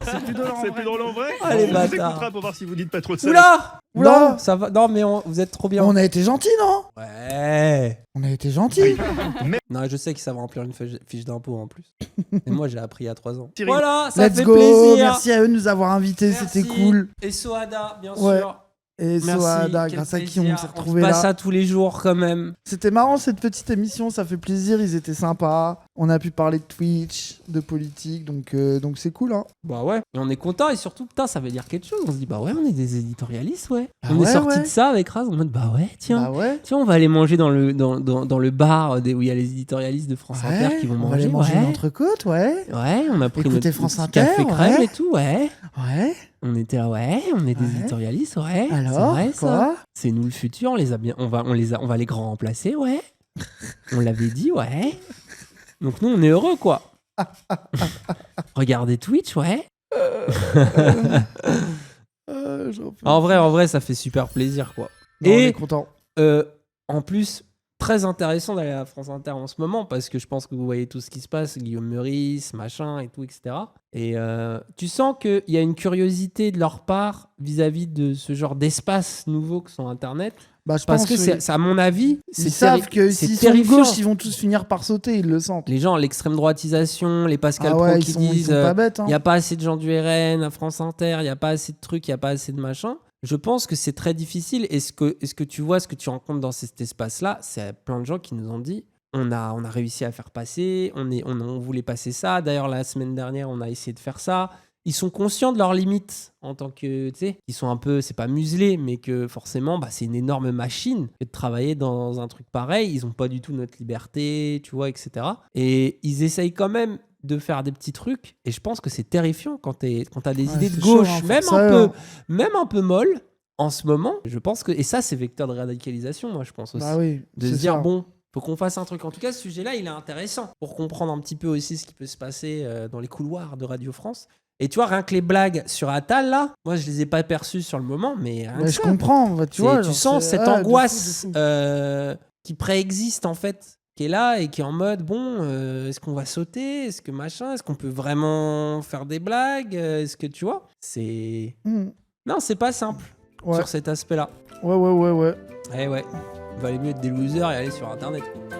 C'est plus drôle en C'est vrai. plus drôle en vrai. Ah, les On vous bâtards. écoutera pour voir si vous dites pas trop de ça. Oula. Oula. Non, ça va. Non, mais vous êtes trop bien. On a été gentils, non? Ouais. On a été gentils. Non, je sais qu'ils savent remplir une fiche d'impôt en plus. Et moi, j'ai appris il y a 3 ans. Cyril. Voilà, ça Let's fait go. plaisir. Merci à eux de nous avoir invités, Merci. c'était cool. Et Soada, bien Ouais. sûr. Et Merci, Soada, quel grâce à qui plaisir. on s'est retrouvés passe là. ça tous les jours quand même. C'était marrant cette petite émission, ça fait plaisir, ils étaient sympas. On a pu parler de Twitch, de politique, donc c'est cool. Hein. Bah ouais. Et on est content et surtout, putain, ça veut dire quelque chose. On se dit, bah ouais, on est des éditorialistes, ouais. Bah on ouais, est sorti ouais. de ça avec Raz en mode, bah ouais, tiens. Bah ouais. Tiens, on va aller manger dans le bar où il y a les éditorialistes de France Inter Ouais, qui vont on va manger. aller manger ouais. une entrecôte, ouais. Ouais, on a pris Écouter notre France petit Inter, café crème ouais. et tout, ouais. Ouais. On était là, ouais, on est des Ouais. éditorialistes, ouais. Alors, c'est vrai, ça. quoi? C'est nous le futur, on les a bien, on va les grand remplacer, ouais. On l'avait dit, ouais. Donc nous, on est heureux, quoi. Regardez Twitch, ouais. En vrai, ça fait super plaisir, quoi. Non, on Et est content. en plus, très intéressant d'aller à France Inter en ce moment parce que je pense que vous voyez tout ce qui se passe, Guillaume Meurice, machin et tout, etc. Et tu sens qu'il y a une curiosité de leur part vis-à-vis de ce genre d'espace nouveau que sont Internet. Bah, je Parce pense que oui. c'est, à mon avis, Ils savent que c'est s'ils sont de terrifiant. gauche, ils vont tous finir par sauter, ils le sentent. Les gens, l'extrême droitisation, les Pascal Ah ouais, Pro ils qui sont disent pas bêtes, hein. il n'y a pas assez de gens du RN à France Inter, il n'y a pas assez de trucs, il n'y a pas assez de machin. Je pense que c'est très difficile. Et ce que tu vois, ce que tu rencontres dans cet espace-là, c'est plein de gens qui nous ont dit on a réussi à faire passer, on voulait passer ça. D'ailleurs, la semaine dernière, on a essayé de faire ça. Ils sont conscients de leurs limites en tant que, tu sais, ils sont un peu, c'est pas muselés, mais que forcément, bah, c'est une énorme machine de travailler dans un truc pareil. Ils ont pas du tout notre liberté, tu vois, etc. Et ils essayent quand même de faire des petits trucs. Et je pense que c'est terrifiant quand t'as des idées de c'est gauche, chaud, hein, même, faut un ça, peu, hein. même un peu molles. En ce moment, je pense que, et ça, c'est vecteur de radicalisation, moi, je pense aussi. Bah oui, de c'est se dire, ça. bon, faut qu'on fasse un truc. En tout cas, ce sujet-là, il est intéressant pour comprendre un petit peu aussi ce qui peut se passer dans les couloirs de Radio France. Et tu vois, rien que les blagues sur Attal, là, moi, je les ai pas perçues sur le moment, mais rien que Mais ça. je comprends, bah, tu vois. Tu genre, sens c'est- cette ah, de angoisse fou, de fou. qui préexiste, en fait, qui est là et qui est en mode, bon, est-ce qu'on va sauter? Est-ce que machin? Est-ce qu'on peut vraiment faire des blagues? Est-ce que, tu vois, c'est... Mm. Non, c'est pas simple Ouais. sur cet aspect-là. Ouais. Eh ouais, il valait mieux être des losers et aller sur Internet, quoi.